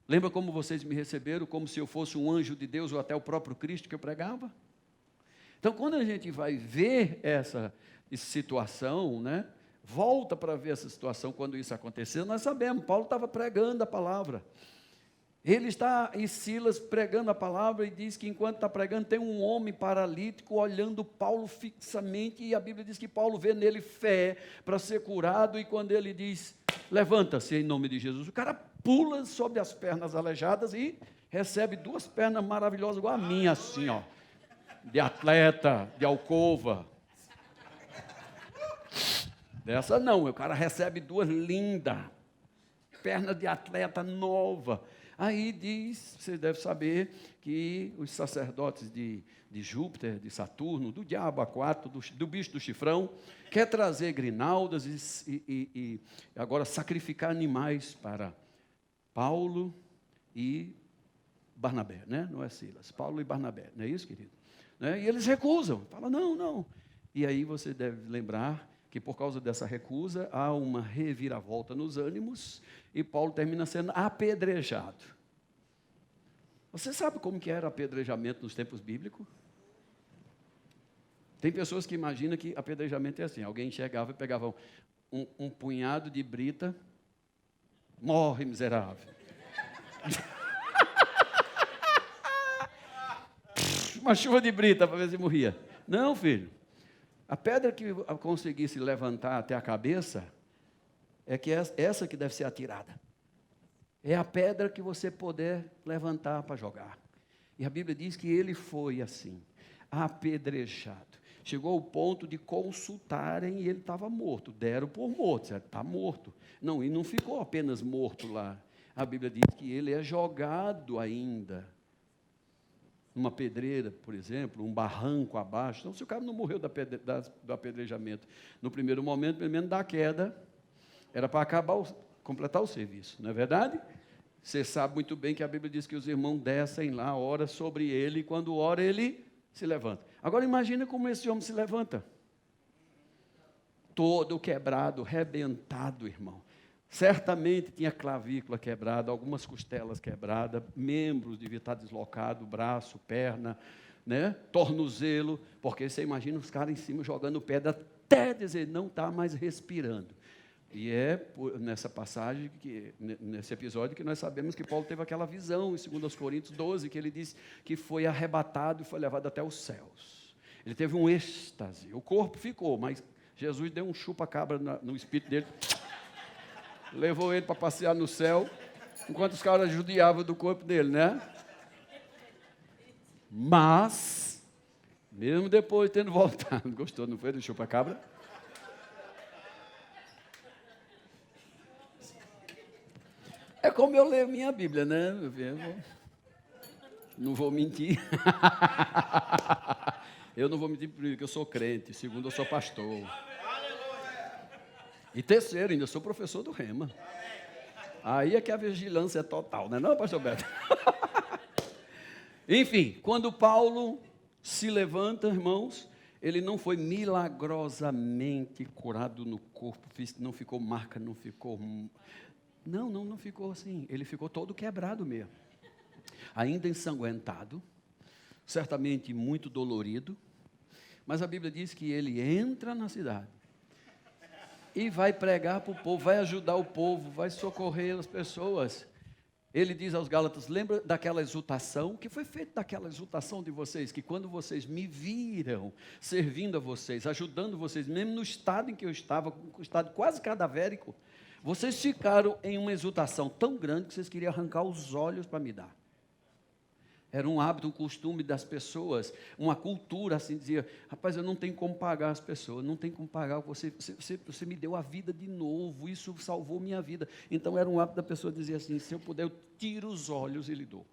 lembra como vocês me receberam, como se eu fosse um anjo de Deus ou até o próprio Cristo que eu pregava? Então, quando a gente vai ver essa situação, né, volta para ver essa situação quando isso aconteceu, nós sabemos, Paulo estava pregando a palavra. Ele está em Silas pregando a palavra e diz que enquanto está pregando tem um homem paralítico olhando Paulo fixamente, e a Bíblia diz que Paulo vê nele fé para ser curado, e quando ele diz, levanta-se em nome de Jesus, o cara pula sobre as pernas aleijadas e recebe duas pernas maravilhosas igual a minha, assim, ó, de atleta, de alcova. Essa não, o cara recebe duas lindas, perna de atleta nova. Aí diz, você deve saber, que os sacerdotes de Júpiter, de Saturno, do diabo A4, do bicho do chifrão, quer trazer grinaldas e agora sacrificar animais para Paulo e Barnabé, né? Não é Silas, Paulo e Barnabé, não é isso, querido? Né? E eles recusam, falam, não, não. E aí você deve lembrar que por causa dessa recusa, há uma reviravolta nos ânimos, e Paulo termina sendo apedrejado. Você sabe como que era apedrejamento nos tempos bíblicos? Tem pessoas que imaginam que apedrejamento é assim, alguém chegava e pegava um punhado de brita, morre miserável. Uma chuva de brita para ver se morria. Não, filho. A pedra que conseguisse levantar até a cabeça, é que essa que deve ser atirada. É a pedra que você puder levantar para jogar. E a Bíblia diz que ele foi assim, apedrejado. Chegou ao ponto de consultarem e ele estava morto. Deram por morto, está morto. Não, e não ficou apenas morto lá. A Bíblia diz que ele é jogado ainda. Numa pedreira, por exemplo, um barranco abaixo. Então, se o cara não morreu do apedrejamento no primeiro momento, pelo menos da queda, era para completar o serviço, não é verdade? Você sabe muito bem que a Bíblia diz que os irmãos descem lá, oram sobre ele, e quando ora, ele se levanta. Agora, imagina como esse homem se levanta. Todo quebrado, rebentado, irmão. Certamente tinha clavícula quebrada, algumas costelas quebradas, membros devia estar deslocado, braço, perna, né? Tornozelo, porque você imagina os caras em cima jogando pedra até dizer, não está mais respirando. E é nessa passagem, nesse episódio, que nós sabemos que Paulo teve aquela visão, em 2 Coríntios 12, que ele diz que foi arrebatado e foi levado até os céus. Ele teve um êxtase, o corpo ficou, mas Jesus deu um chupa-cabra no espírito dele, levou ele para passear no céu, enquanto os caras judiavam do corpo dele, né? Mas, mesmo depois de tendo voltado, gostou, não foi do chupa-cabra? É como eu leio minha Bíblia, né? Não vou mentir. Eu não vou mentir porque eu sou crente. Segundo, eu sou pastor. E terceiro, ainda sou professor do Rema. Aí é que a vigilância é total, não é não, pastor Beto? Enfim, quando Paulo se levanta, irmãos, ele não foi milagrosamente curado no corpo físico, não ficou marca, não ficou... Não ficou assim, ele ficou todo quebrado mesmo. Ainda ensanguentado, certamente muito dolorido, mas a Bíblia diz que ele entra na cidade e vai pregar para o povo, vai ajudar o povo, vai socorrer as pessoas. Ele diz aos Gálatas, lembra daquela exultação? O que foi feito daquela exultação de vocês? Que quando vocês me viram servindo a vocês, ajudando vocês, mesmo no estado em que eu estava, um estado quase cadavérico, vocês ficaram em uma exultação tão grande que vocês queriam arrancar os olhos para me dar. Era um hábito, um costume das pessoas, uma cultura assim, dizia, rapaz, eu não tenho como pagar as pessoas, não tenho como pagar, você me deu a vida de novo, isso salvou minha vida. Então era um hábito da pessoa dizer assim, se eu puder, eu tiro os olhos e lhe dou.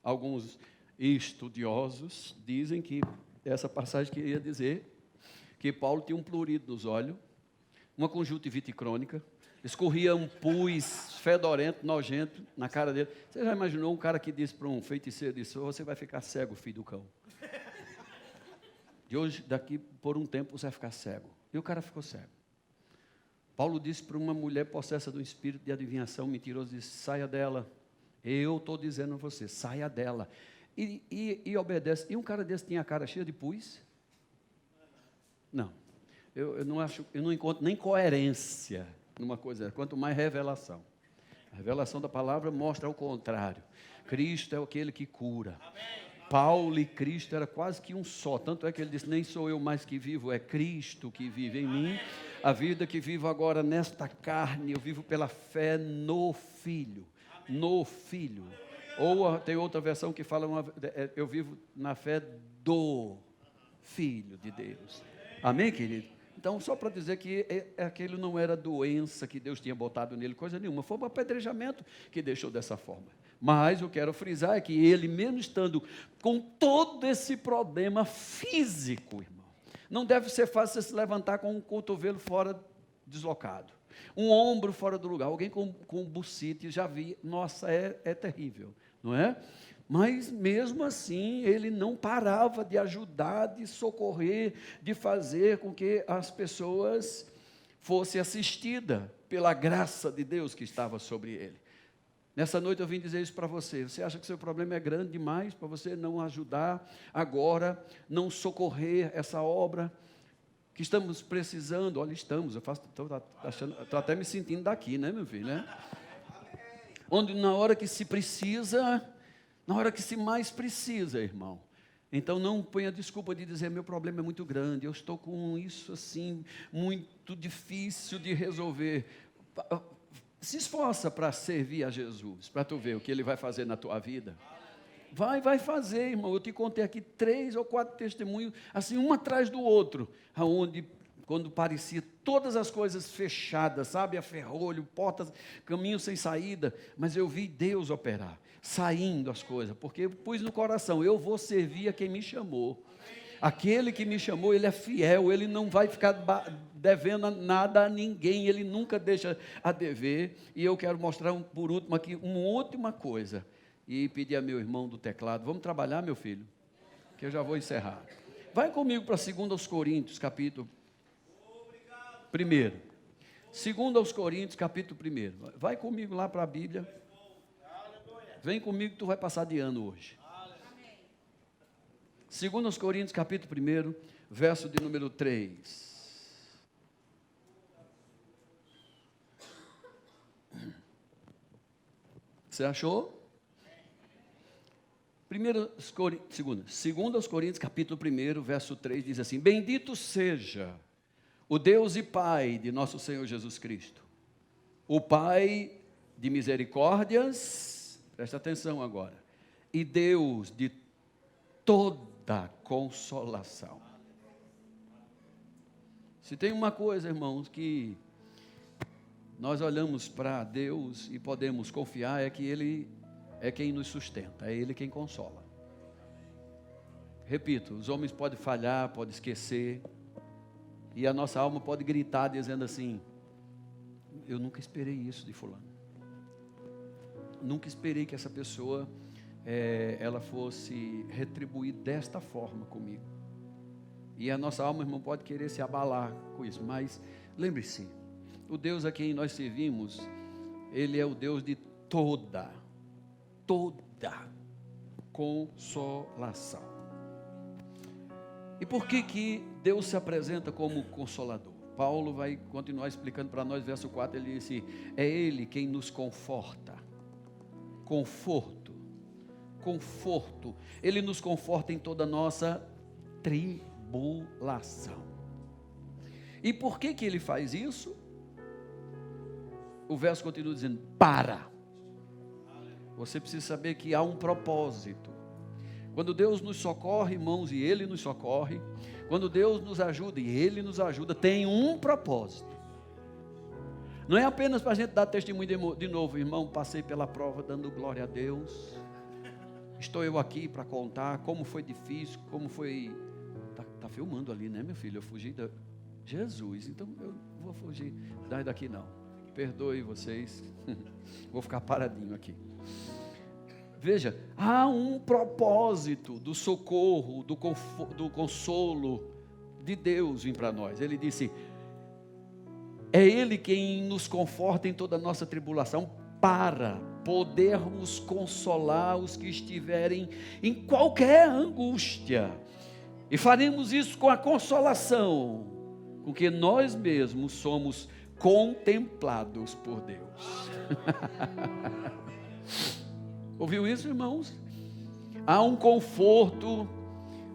Alguns estudiosos dizem que essa passagem queria dizer que Paulo tinha um prurido nos olhos, uma conjuntivite crônica, escorria um pus fedorento, nojento na cara dele. Você já imaginou um cara que disse para um feiticeiro, disse, você vai ficar cego, filho do cão. De hoje, daqui por um tempo, você vai ficar cego. E o cara ficou cego. Paulo disse para uma mulher possessa do espírito de adivinhação mentiroso, disse, saia dela. Eu estou dizendo a você, saia dela. E obedece. E um cara desse tinha a cara cheia de pus? Não. Eu não encontro nem coerência numa coisa, quanto mais revelação. A revelação da palavra mostra o contrário. Cristo é aquele que cura. Paulo e Cristo era quase que um só. Tanto é que ele disse, nem sou eu mais que vivo, é Cristo que vive em mim. A vida que vivo agora nesta carne, eu vivo pela fé no Filho. No Filho. Ou tem outra versão que fala, eu vivo na fé do Filho de Deus. Amém, querido? Então, só para dizer que aquele não era doença que Deus tinha botado nele, coisa nenhuma. Foi um apedrejamento que deixou dessa forma. Mas eu quero frisar que ele, mesmo estando com todo esse problema físico, irmão, não deve ser fácil você se levantar com um cotovelo fora deslocado, um ombro fora do lugar. Alguém com bucite, já vi, nossa, é terrível, não é? Mas mesmo assim, ele não parava de ajudar, de socorrer, de fazer com que as pessoas fossem assistidas pela graça de Deus que estava sobre ele. Nessa noite eu vim dizer isso para você. Você acha que seu problema é grande demais para você não ajudar agora, não socorrer essa obra que estamos precisando? Olha, estamos, estou até me sentindo daqui, né, meu filho? Né? Onde na hora que se precisa, na hora que se mais precisa, irmão. Então não ponha desculpa de dizer, meu problema é muito grande, eu estou com isso assim, muito difícil de resolver. Se esforça para servir a Jesus, para tu ver o que Ele vai fazer na tua vida. Vai fazer, irmão. Eu te contei aqui 3 ou 4 testemunhos, assim, um atrás do outro, aonde, quando parecia todas as coisas fechadas, sabe, a ferrolho, portas, caminho sem saída, mas eu vi Deus operar, saindo as coisas, porque eu pus no coração, eu vou servir a quem me chamou. Aquele que me chamou, ele é fiel, ele não vai ficar devendo nada a ninguém, ele nunca deixa a dever. E eu quero mostrar por último aqui, uma última coisa, e pedir a meu irmão do teclado, vamos trabalhar, meu filho? Que eu já vou encerrar. Vai comigo para 2 Coríntios, capítulo 1. 2 Coríntios, capítulo 1. Vai comigo lá para a Bíblia. Vem comigo que tu vai passar de ano hoje. 2 Coríntios, capítulo 1, verso de número 3. Você achou? 2 Coríntios, capítulo 1, verso 3, diz assim: Bendito seja o Deus e Pai de nosso Senhor Jesus Cristo, o Pai de misericórdias, presta atenção agora, e Deus de toda consolação. Se tem uma coisa, irmãos, que nós olhamos para Deus e podemos confiar, é que Ele é quem nos sustenta, é Ele quem consola. Repito, os homens podem falhar, podem esquecer, e a nossa alma pode gritar dizendo assim: eu nunca esperei isso de fulano, nunca esperei que essa pessoa ela fosse retribuir desta forma comigo. E a nossa alma, irmão, pode querer se abalar com isso, mas lembre-se, o Deus a quem nós servimos, Ele é o Deus de toda consolação. E por que Deus se apresenta como consolador? Paulo vai continuar explicando para nós, verso 4, ele disse: é Ele quem nos conforta. Conforto. Ele nos conforta em toda a nossa tribulação. E por que Ele faz isso? O verso continua dizendo: para. Você precisa saber que há um propósito. Quando Deus nos socorre, irmãos, e Ele nos socorre, quando Deus nos ajuda e Ele nos ajuda, tem um propósito. Não é apenas para a gente dar testemunho de novo, irmão, passei pela prova dando glória a Deus, estou eu aqui para contar como foi difícil, como foi... Está filmando ali, né, meu filho? Eu fugi da... Jesus, então eu vou fugir daqui não. Perdoe vocês, vou ficar paradinho aqui. Veja, há um propósito do socorro, do consolo de Deus vir para nós. Ele disse: é Ele quem nos conforta em toda a nossa tribulação, para podermos consolar os que estiverem em qualquer angústia. E faremos isso com a consolação com que nós mesmos somos contemplados por Deus. Ouviu isso, irmãos? Há um conforto,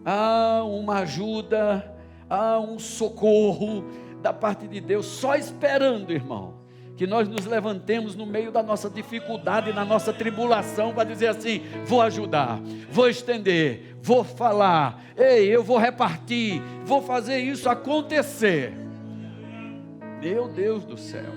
há uma ajuda, há um socorro da parte de Deus, só esperando, irmão, que nós nos levantemos no meio da nossa dificuldade, na nossa tribulação, para dizer assim: vou ajudar, vou estender, vou falar, ei, eu vou repartir, vou fazer isso acontecer. Meu Deus do céu.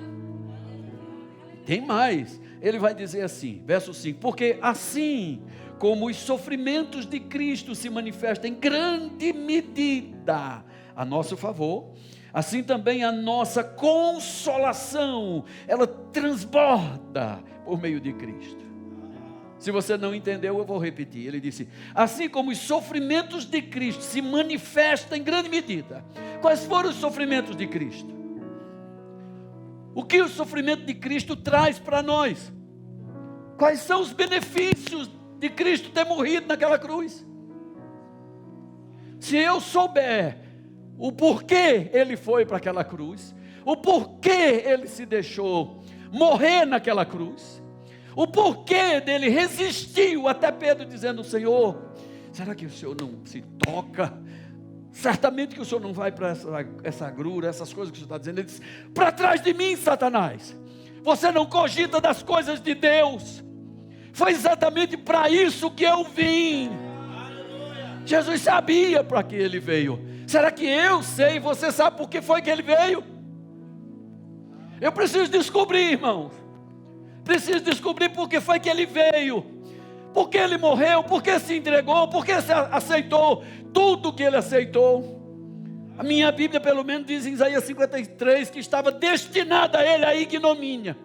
Tem mais. Ele vai dizer assim, verso 5: porque assim como os sofrimentos de Cristo se manifestam em grande medida a nosso favor, assim também a nossa consolação, ela transborda por meio de Cristo. Se você não entendeu, eu vou repetir. Ele disse: assim como os sofrimentos de Cristo se manifestam em grande medida. Quais foram os sofrimentos de Cristo? O que o sofrimento de Cristo traz para nós? Quais são os benefícios de Cristo ter morrido naquela cruz? Se eu souber o porquê ele foi para aquela cruz, o porquê ele se deixou morrer naquela cruz, o porquê dele resistiu, até Pedro dizendo: Senhor, será que o Senhor não se toca? Certamente que o Senhor não vai para essa agrura, essas coisas que o Senhor está dizendo. Ele diz: para trás de mim, Satanás, você não cogita das coisas de Deus. Foi exatamente para isso que eu vim. Jesus sabia para que ele veio. Será que eu sei, você sabe por que foi que ele veio? Eu preciso descobrir, irmãos. Preciso descobrir por que foi que ele veio. Por que ele morreu, por que se entregou, por que se aceitou tudo que ele aceitou. A minha Bíblia pelo menos diz em Isaías 53 que estava destinada a ele a ignomínia.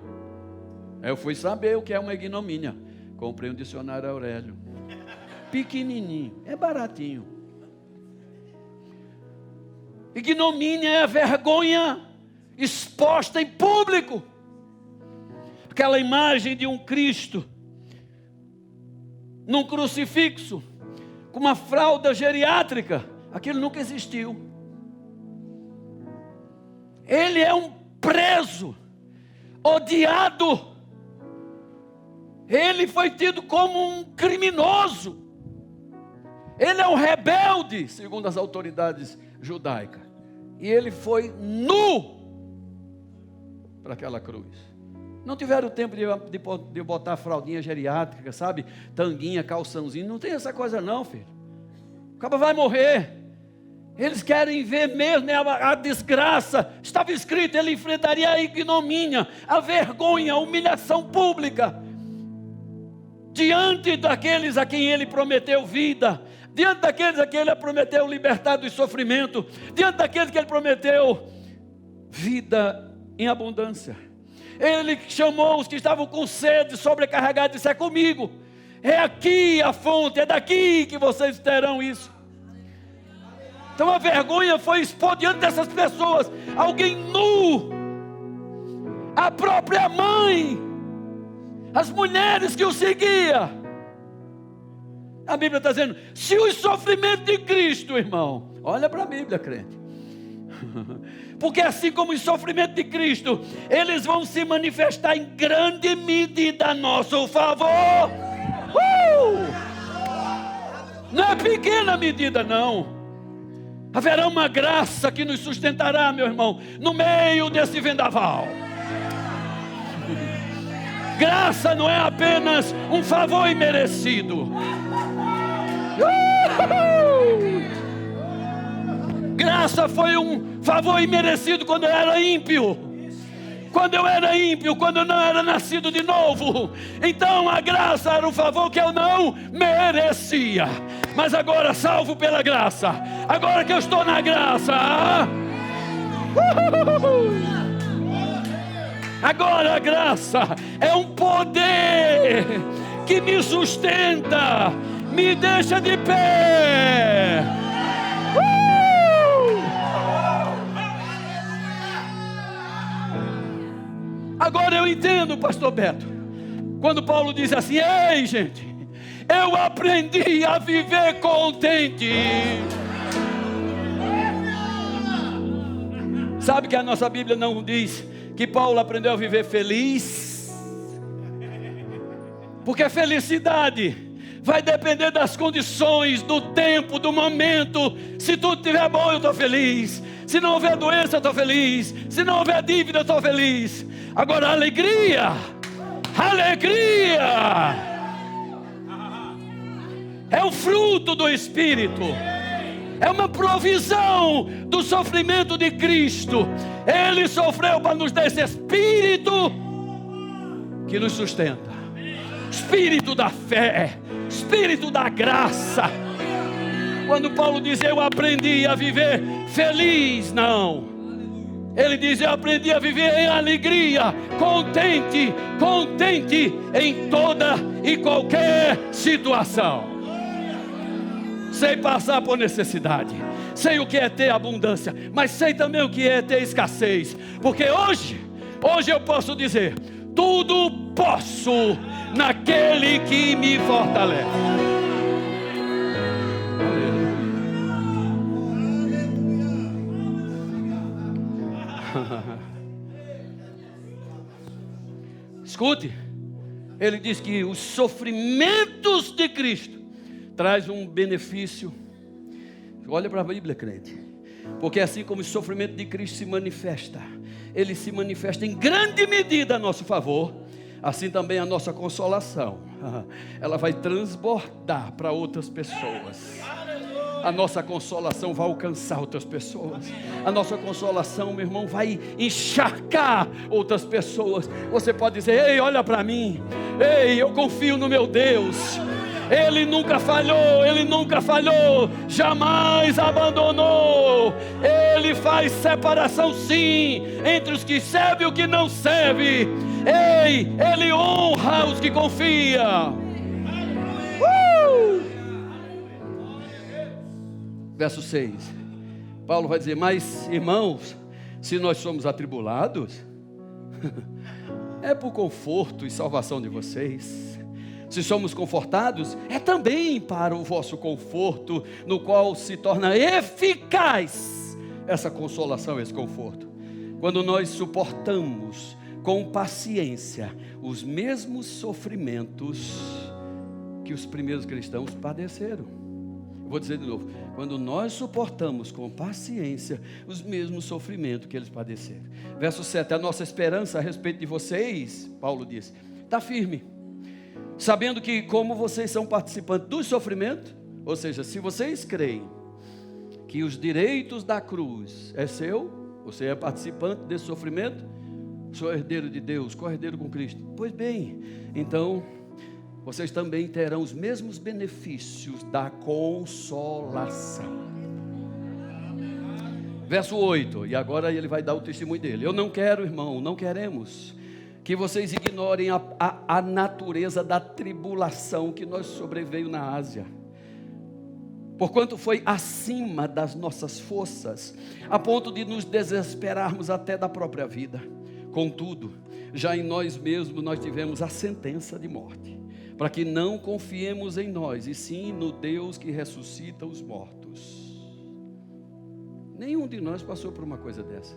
Eu fui saber o que é uma ignomínia. Comprei um dicionário Aurélio. Pequenininho, é baratinho. Ignomínia é a vergonha exposta em público. Aquela imagem de um Cristo num crucifixo, com uma fralda geriátrica, aquilo nunca existiu. Ele é um preso, odiado. Ele foi tido como um criminoso. Ele é um rebelde, segundo as autoridades judaicas. E ele foi nu para aquela cruz. Não tiveram tempo de botar fraldinha geriátrica, sabe? Tanguinha, calçãozinho. Não tem essa coisa não, filho. O cara vai morrer. Eles querem ver mesmo a desgraça. Estava escrito, ele enfrentaria a ignomínia, a vergonha, a humilhação pública. Diante daqueles a quem ele prometeu vida. Diante daqueles a quem ele prometeu libertar do sofrimento. Diante daqueles que ele prometeu vida em abundância. Ele chamou os que estavam com sede, sobrecarregados, e disse: é comigo, é aqui a fonte, é daqui que vocês terão isso. Então a vergonha foi expor diante dessas pessoas, alguém nu, a própria mãe, as mulheres que o seguiam. A Bíblia está dizendo: se os sofrimentos de Cristo, irmão, olha para a Bíblia, crente. Porque assim como os sofrimentos de Cristo, eles vão se manifestar em grande medida a nosso favor. Não é pequena medida não. Haverá uma graça que nos sustentará, meu irmão, no meio desse vendaval. Graça não é apenas um favor imerecido. Graça foi um favor imerecido quando eu era ímpio. Quando eu era ímpio, quando eu não era nascido de novo. Então a graça era um favor que eu não merecia. Mas agora, salvo pela graça, agora que eu estou na graça, agora a graça é um poder que me sustenta, me deixa de pé. Agora eu entendo, pastor Beto, quando Paulo diz assim: ei gente, eu aprendi a viver contente. Sabe que a nossa Bíblia não diz que Paulo aprendeu a viver feliz? Porque a felicidade vai depender das condições, do tempo, do momento. Se tudo estiver bom, eu estou feliz. Se não houver doença, eu estou feliz. Se não houver dívida, eu estou feliz. Agora, alegria é o fruto do Espírito. É uma provisão do sofrimento de Cristo. Ele sofreu para nos dar esse Espírito que nos sustenta. Espírito da fé, Espírito da graça. Quando Paulo diz, eu aprendi a viver feliz, não. Ele diz, eu aprendi a viver em alegria, contente, contente em toda e qualquer situação. Sei passar por necessidade, sei o que é ter abundância, mas sei também o que é ter escassez. Porque hoje eu posso dizer, tudo posso naquele que me fortalece. Escute, ele diz que os sofrimentos de Cristo traz um benefício. Olha para a Bíblia, crente. Porque assim como o sofrimento de Cristo se manifesta, ele se manifesta em grande medida a nosso favor, assim também a nossa consolação, ela vai transbordar para outras pessoas. A nossa consolação vai alcançar outras pessoas. A nossa consolação, meu irmão, vai encharcar outras pessoas. Você pode dizer, ei, olha para mim. Ei, eu confio no meu Deus. Ele nunca falhou, jamais abandonou. Ele faz separação sim, entre os que servem e o que não serve. Ei, Ele honra os que confiam. Verso 6, Paulo vai dizer, mas irmãos, se nós somos atribulados, é por conforto e salvação de vocês. Se somos confortados, é também para o vosso conforto, no qual se torna eficaz essa consolação, esse conforto. Quando nós suportamos com paciência os mesmos sofrimentos que os primeiros cristãos padeceram. Vou dizer de novo, quando nós suportamos com paciência os mesmos sofrimentos que eles padeceram. Verso 7, a nossa esperança a respeito de vocês, Paulo diz, está firme, sabendo que como vocês são participantes do sofrimento, ou seja, se vocês creem que os direitos da cruz é seu, você é participante desse sofrimento, sou herdeiro de Deus, co-herdeiro com Cristo, pois bem, então vocês também terão os mesmos benefícios da consolação. Verso 8, e agora ele vai dar o testemunho dele. Eu não quero, irmão, não queremos que vocês ignorem a natureza da tribulação que nos sobreveio na Ásia. Porquanto foi acima das nossas forças, a ponto de nos desesperarmos até da própria vida. Contudo, já em nós mesmos nós tivemos a sentença de morte, para que não confiemos em nós, e sim no Deus que ressuscita os mortos. Nenhum de nós passou por uma coisa dessa,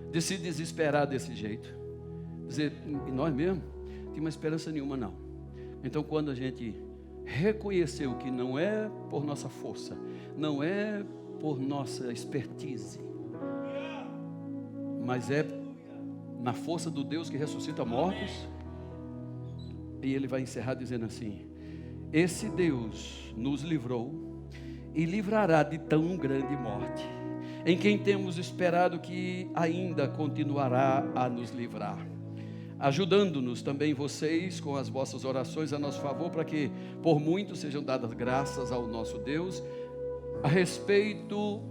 de se desesperar desse jeito, dizer, em nós mesmos, não tinha uma esperança nenhuma não. Então quando a gente reconheceu que não é por nossa força, não é por nossa expertise, mas é na força do Deus que ressuscita mortos. E ele vai encerrar dizendo assim, esse Deus nos livrou e livrará de tão grande morte, em quem temos esperado que ainda continuará a nos livrar, ajudando-nos também vocês com as vossas orações a nosso favor, para que por muito sejam dadas graças ao nosso Deus a respeito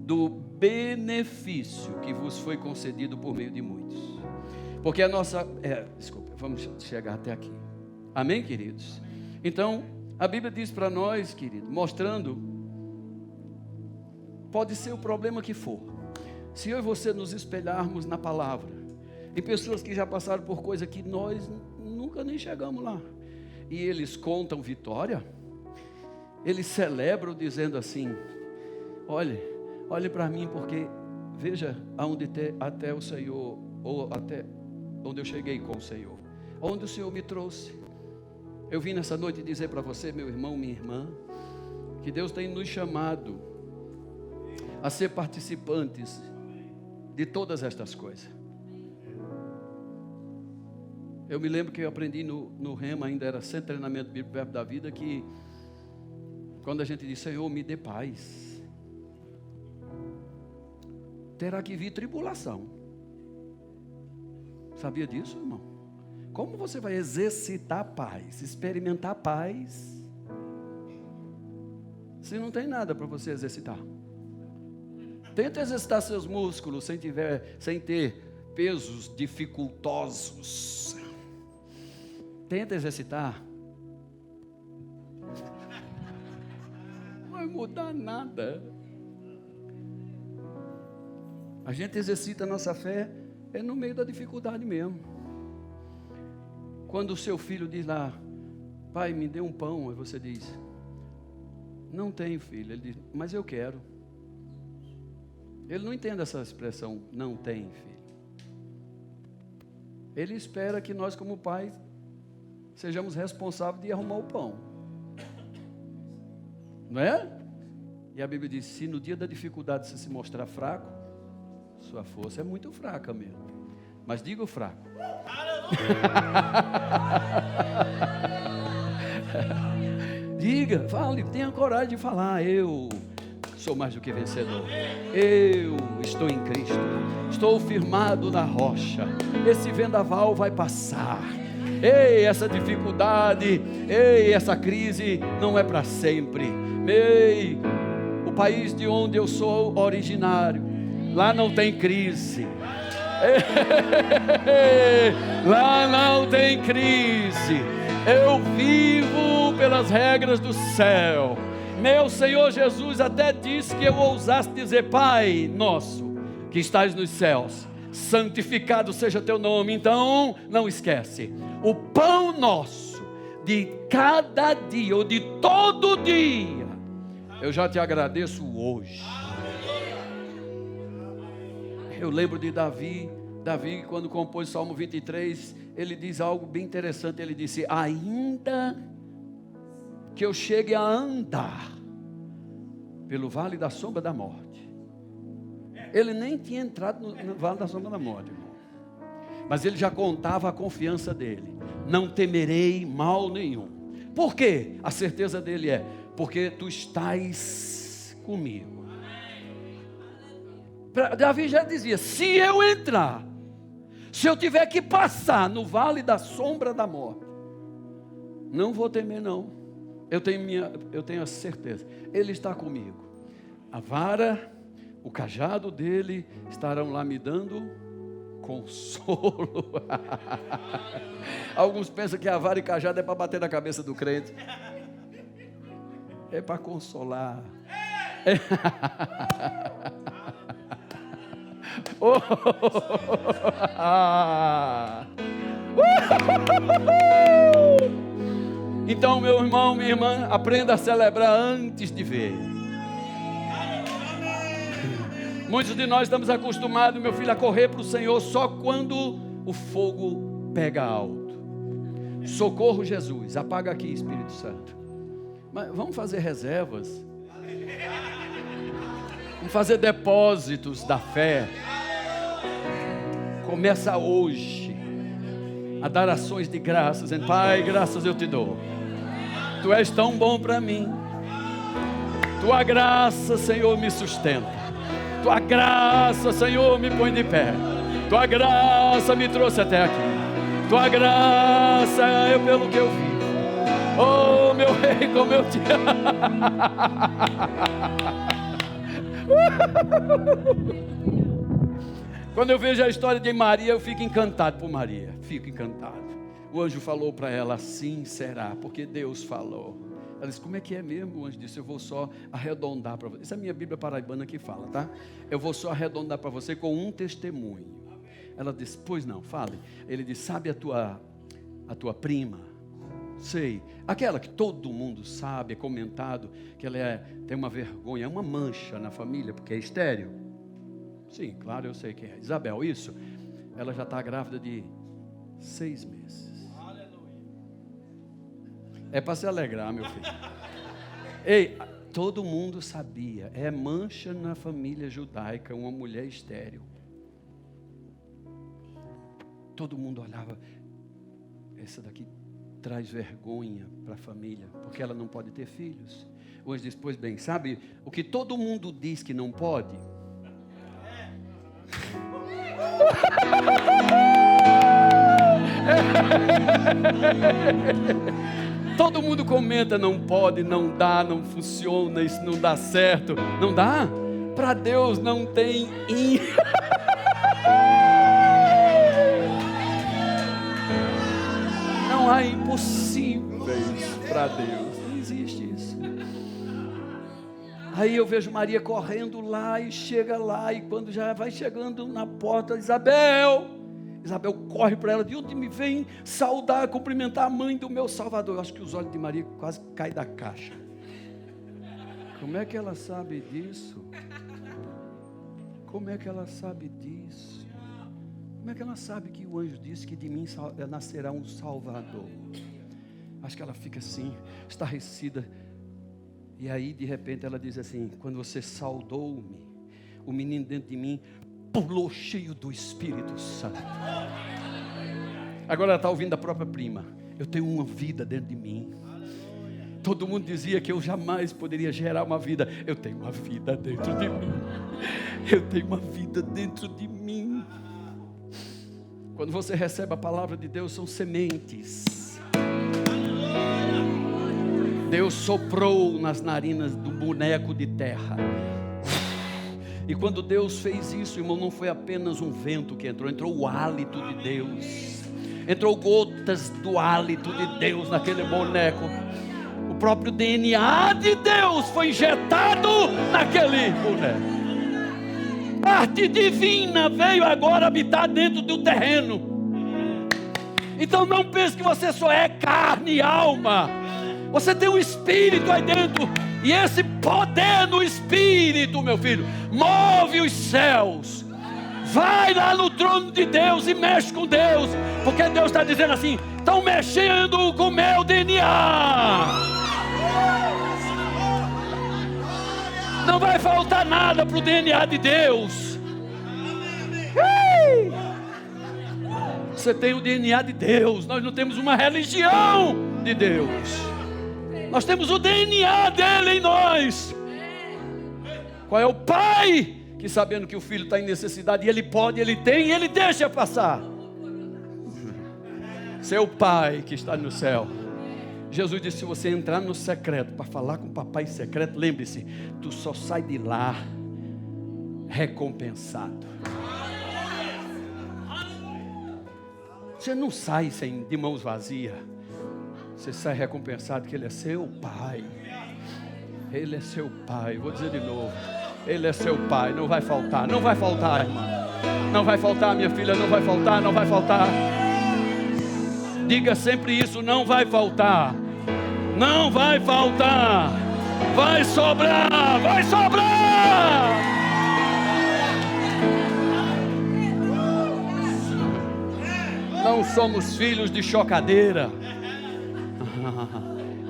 do benefício que vos foi concedido por meio de muitos. Porque a nossa... vamos chegar até aqui. Amém, queridos? Então, a Bíblia diz para nós, querido, mostrando, pode ser o problema que for, se eu e você nos espelharmos na palavra, em pessoas que já passaram por coisa que nós nunca nem chegamos lá, e eles contam vitória, eles celebram dizendo assim, olhe para mim, porque veja aonde até o Senhor, ou até onde eu cheguei com o Senhor, onde o Senhor me trouxe. Eu vim nessa noite dizer para você, meu irmão, minha irmã, que Deus tem nos chamado a ser participantes de todas estas coisas. Eu me lembro que eu aprendi no Rema, ainda era Centro de Treinamento Bíblico Verbo da Vida, que quando a gente diz, Senhor, me dê paz, terá que vir tribulação. Sabia disso, irmão? Como você vai exercitar a paz, experimentar a paz, se não tem nada para você exercitar? Tenta exercitar seus músculos sem ter pesos dificultosos. Tenta exercitar. Não vai mudar nada. A gente exercita a nossa fé no meio da dificuldade mesmo. Quando o seu filho diz lá, pai, me dê um pão, aí você diz, não tenho, filho. Ele diz, mas eu quero. Ele não entende essa expressão, não tem, filho. Ele espera que nós, como pais, sejamos responsáveis de arrumar o pão. Não é? E a Bíblia diz, se no dia da dificuldade você se mostrar fraco, sua força é muito fraca mesmo. Mas diga o fraco. Diga, fale, tenha coragem de falar, eu sou mais do que vencedor. Eu estou em Cristo. Estou firmado na rocha. Esse vendaval vai passar. Ei, essa dificuldade, ei, essa crise não é para sempre. Ei, o país de onde eu sou originário, lá não tem crise. Ei, lá não tem crise. Eu vivo pelas regras do céu. Meu Senhor Jesus até disse que eu ousasse dizer, Pai nosso, que estás nos céus, santificado seja teu nome. Então, não esquece, o pão nosso, de cada dia, ou de todo dia, eu já te agradeço hoje. Eu lembro de Davi, quando compôs o Salmo 23, ele diz algo bem interessante, ele disse, ainda que eu chegue a andar pelo vale da sombra da morte. Ele nem tinha entrado no vale da sombra da morte, irmão. Mas ele já contava a confiança dele. Não temerei mal nenhum. Por quê? A certeza dele é, porque tu estás comigo. Davi já dizia, se eu entrar, se eu tiver que passar no vale da sombra da morte, não vou temer não. Eu tenho a certeza, Ele está comigo. A vara, o cajado dele estarão lá me dando consolo. Alguns pensam que a vara e cajado é para bater na cabeça do crente. É para consolar. Então, meu irmão, minha irmã, aprenda a celebrar antes de ver. Muitos de nós estamos acostumados, meu filho, a correr para o Senhor só quando o fogo pega alto. Socorro, Jesus, apaga aqui, Espírito Santo. Mas vamos fazer reservas. Vamos fazer depósitos da fé. Começa hoje a dar ações de graças, dizendo, Pai, graças eu te dou. Tu és tão bom para mim. Tua graça, Senhor, me sustenta. Tua graça, Senhor, me põe de pé. Tua graça me trouxe até aqui. Tua graça é pelo que eu vivo. Oh, meu rei, como eu te amo. Quando eu vejo a história de Maria, eu fico encantado por Maria. Fico encantado. O anjo falou para ela, assim será, porque Deus falou. Ela disse, como é que é mesmo? O anjo disse, eu vou só arredondar para você. Essa é a minha Bíblia paraibana que fala, tá? Eu vou só arredondar para você com um testemunho. Ela disse, pois não, fale. Ele disse, sabe a tua prima? Sei. Aquela que todo mundo sabe, é comentado, que ela tem uma vergonha, uma mancha na família, porque é estéril. Sim, claro, eu sei quem é. Isabel, isso. Ela já está grávida de 6 meses. É para se alegrar, meu filho. Ei, todo mundo sabia. É mancha na família judaica, uma mulher estéril. Todo mundo olhava. Essa daqui traz vergonha para a família, porque ela não pode ter filhos. Hoje diz, pois bem, sabe o que todo mundo diz que não pode? Todo mundo comenta, não pode, não dá, não funciona, isso não dá certo. Não dá? Para Deus não tem não há impossíveis para Deus. Não existe isso. Aí eu vejo Maria correndo lá e chega lá, e quando já vai chegando na porta, Isabel corre para ela, de onde me vem saudar, cumprimentar a mãe do meu Salvador. Eu acho que os olhos de Maria quase caem da caixa. Como é que ela sabe disso? Como é que ela sabe disso? Como é que ela sabe que o anjo disse que de mim nascerá um Salvador? Acho que ela fica assim, estarrecida. E aí de repente ela diz assim: quando você saudou-me, o menino dentro de mim pulou cheio do Espírito Santo. Agora ela está ouvindo a própria prima: eu tenho uma vida dentro de mim. Todo mundo dizia que eu jamais poderia gerar uma vida. Eu tenho uma vida dentro de mim. Eu tenho uma vida dentro de mim. Quando você recebe a palavra de Deus, são sementes. Deus soprou nas narinas do boneco de terra. E quando Deus fez isso, irmão, não foi apenas um vento que entrou o hálito de Deus. Entrou gotas do hálito de Deus naquele boneco. O próprio DNA de Deus foi injetado naquele boneco. Parte divina veio agora habitar dentro do terreno. Então não pense que você só é carne e alma. Você tem um espírito aí dentro. E esse poder no espírito, meu filho, move os céus. Vai lá no trono de Deus e mexe com Deus. Porque Deus está dizendo assim: estão mexendo com o meu DNA. Não vai faltar nada para o DNA de Deus. Você tem o DNA de Deus. Nós não temos uma religião de Deus. Nós temos o DNA dele em nós. Qual é o pai que, sabendo que o filho está em necessidade, e ele pode, ele tem, e ele deixa passar? Seu pai que está no céu. Jesus disse: se você entrar no secreto para falar com o papai secreto, lembre-se, tu só sai de lá recompensado. Você não sai de mãos vazias. Você sai recompensado, que Ele é seu pai. Ele é seu pai. Vou dizer de novo: Ele é seu pai. Não vai faltar, não vai faltar, irmã. Não vai faltar, minha filha, não vai faltar, não vai faltar. Diga sempre isso: não vai faltar. Não vai faltar. Vai sobrar, vai sobrar. Não somos filhos de chocadeira.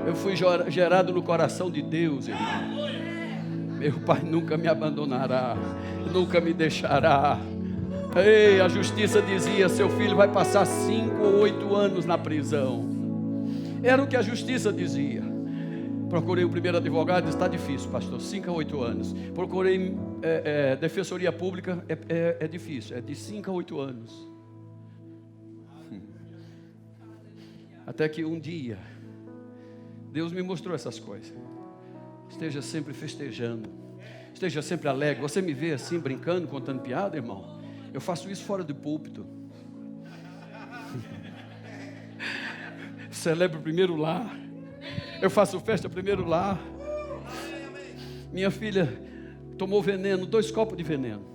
Eu fui gerado no coração de Deus, irmão. Meu pai nunca me abandonará, nunca me deixará. Ei, a justiça dizia: seu filho vai passar 5 ou 8 anos na prisão. Era o que a justiça dizia. Procurei o primeiro advogado, está difícil, pastor, 5 a 8 anos. Procurei defensoria pública, é difícil, é de 5 a 8 anos. Até que um dia Deus me mostrou essas coisas. Esteja sempre festejando, esteja sempre alegre. Você me vê assim, brincando, contando piada, irmão? Eu faço isso fora do púlpito. Celebro primeiro lá. Eu faço festa primeiro lá. Minha filha tomou veneno, 2 copos de veneno.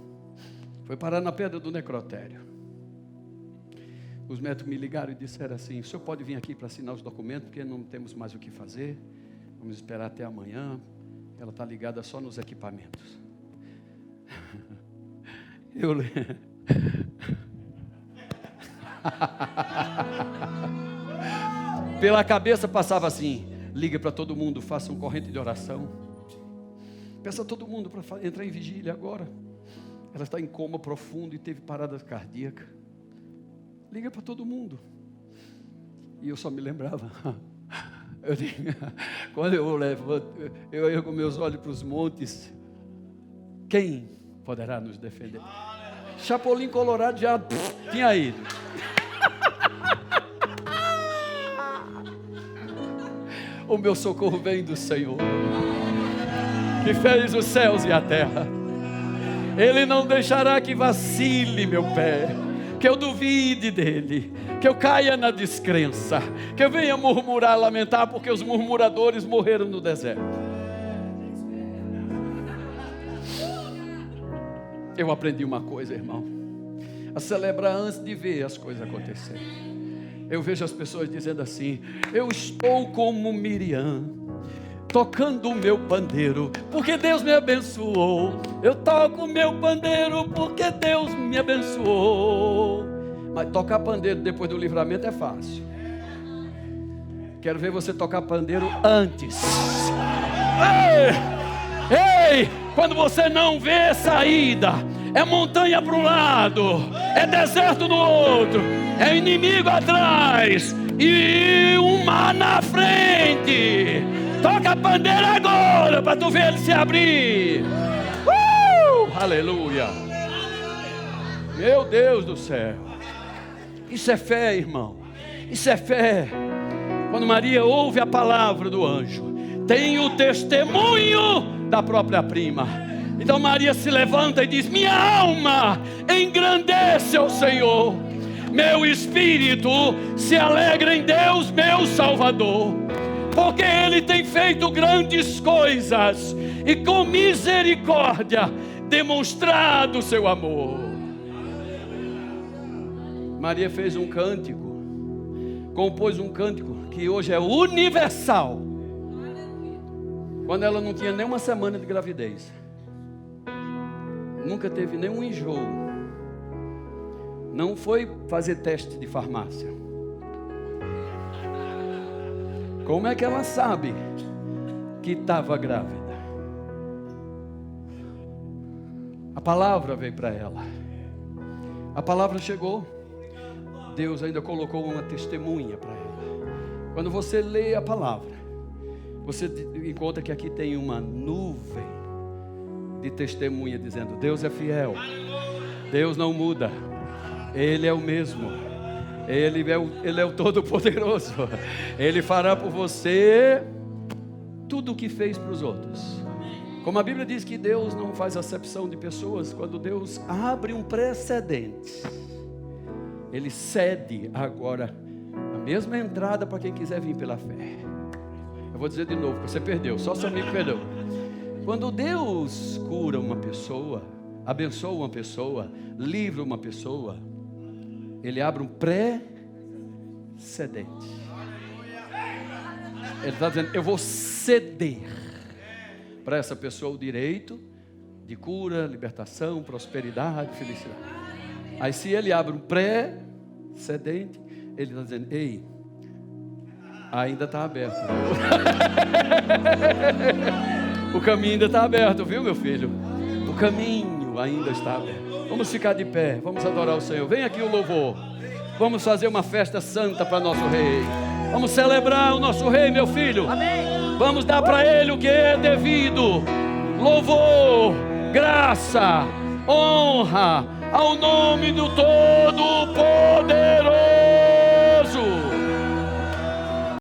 Foi parar na pedra do necrotério. Os médicos me ligaram e disseram assim: o senhor pode vir aqui para assinar os documentos, porque não temos mais o que fazer. Vamos esperar até amanhã. Ela está ligada só nos equipamentos. Pela cabeça passava assim: liga para todo mundo, faça um corrente de oração. Peça a todo mundo para entrar em vigília agora. Ela está em coma profundo e teve parada cardíaca. Liga para todo mundo. E eu só me lembrava. Quando eu levanto, eu ergo meus olhos para os montes. Quem poderá nos defender? Chapolin Colorado já tinha ido. O meu socorro vem do Senhor, que fez os céus e a terra. Ele não deixará que vacile meu pé, que eu duvide dele, que eu caia na descrença, que eu venha murmurar, lamentar, porque os murmuradores morreram no deserto. Eu aprendi uma coisa, irmão, a celebrar antes de ver as coisas acontecerem. Eu vejo as pessoas dizendo assim: eu estou como Miriam, tocando o meu pandeiro, porque Deus me abençoou. Eu toco o meu pandeiro, porque Deus me abençoou. Mas tocar pandeiro depois do livramento é fácil. Quero ver você tocar pandeiro antes. Ei, quando você não vê saída, é montanha para um lado, é deserto no outro, é inimigo atrás e um mar na frente. Toca a pandeira agora para tu ver ele se abrir. Aleluia. Meu Deus do céu. Isso é fé, irmão. Isso é fé. Quando Maria ouve a palavra do anjo, tem o testemunho da própria prima. Então Maria se levanta e diz: minha alma engrandece ao Senhor, meu espírito se alegra em Deus, meu Salvador, porque Ele tem feito grandes coisas e com misericórdia demonstrado o seu amor. Maria fez um cântico, compôs um cântico que hoje é universal. Quando ela não tinha nem uma semana de gravidez, nunca teve nenhum enjoo, não foi fazer teste de farmácia. Como é que ela sabe que estava grávida? A palavra veio para ela. A palavra chegou. Deus ainda colocou uma testemunha para ela. Quando você lê a palavra, você encontra que aqui tem uma nuvem de testemunha dizendo: Deus é fiel, Deus não muda, Ele é o mesmo, Ele é o Todo-Poderoso, Ele fará por você tudo o que fez para os outros. Como a Bíblia diz que Deus não faz acepção de pessoas, quando Deus abre um precedente, Ele cede agora a mesma entrada para quem quiser vir pela fé. Eu vou dizer de novo, você perdeu, só seu amigo perdeu. Quando Deus cura uma pessoa, abençoa uma pessoa, livra uma pessoa, Ele abre um precedente. Ele está dizendo: eu vou ceder para essa pessoa o direito de cura, libertação, prosperidade, felicidade. Aí se Ele abre um precedente, Ele está dizendo: ei, ainda está aberto. O caminho ainda está aberto, viu, meu filho? O caminho ainda está aberto. Vamos ficar de pé, vamos adorar o Senhor. Vem aqui o louvor. Vamos fazer uma festa santa para nosso Rei. Vamos celebrar o nosso Rei, meu filho. Amém. Vamos dar para Ele o que é devido: louvor, graça, honra ao nome do Todo-Poderoso.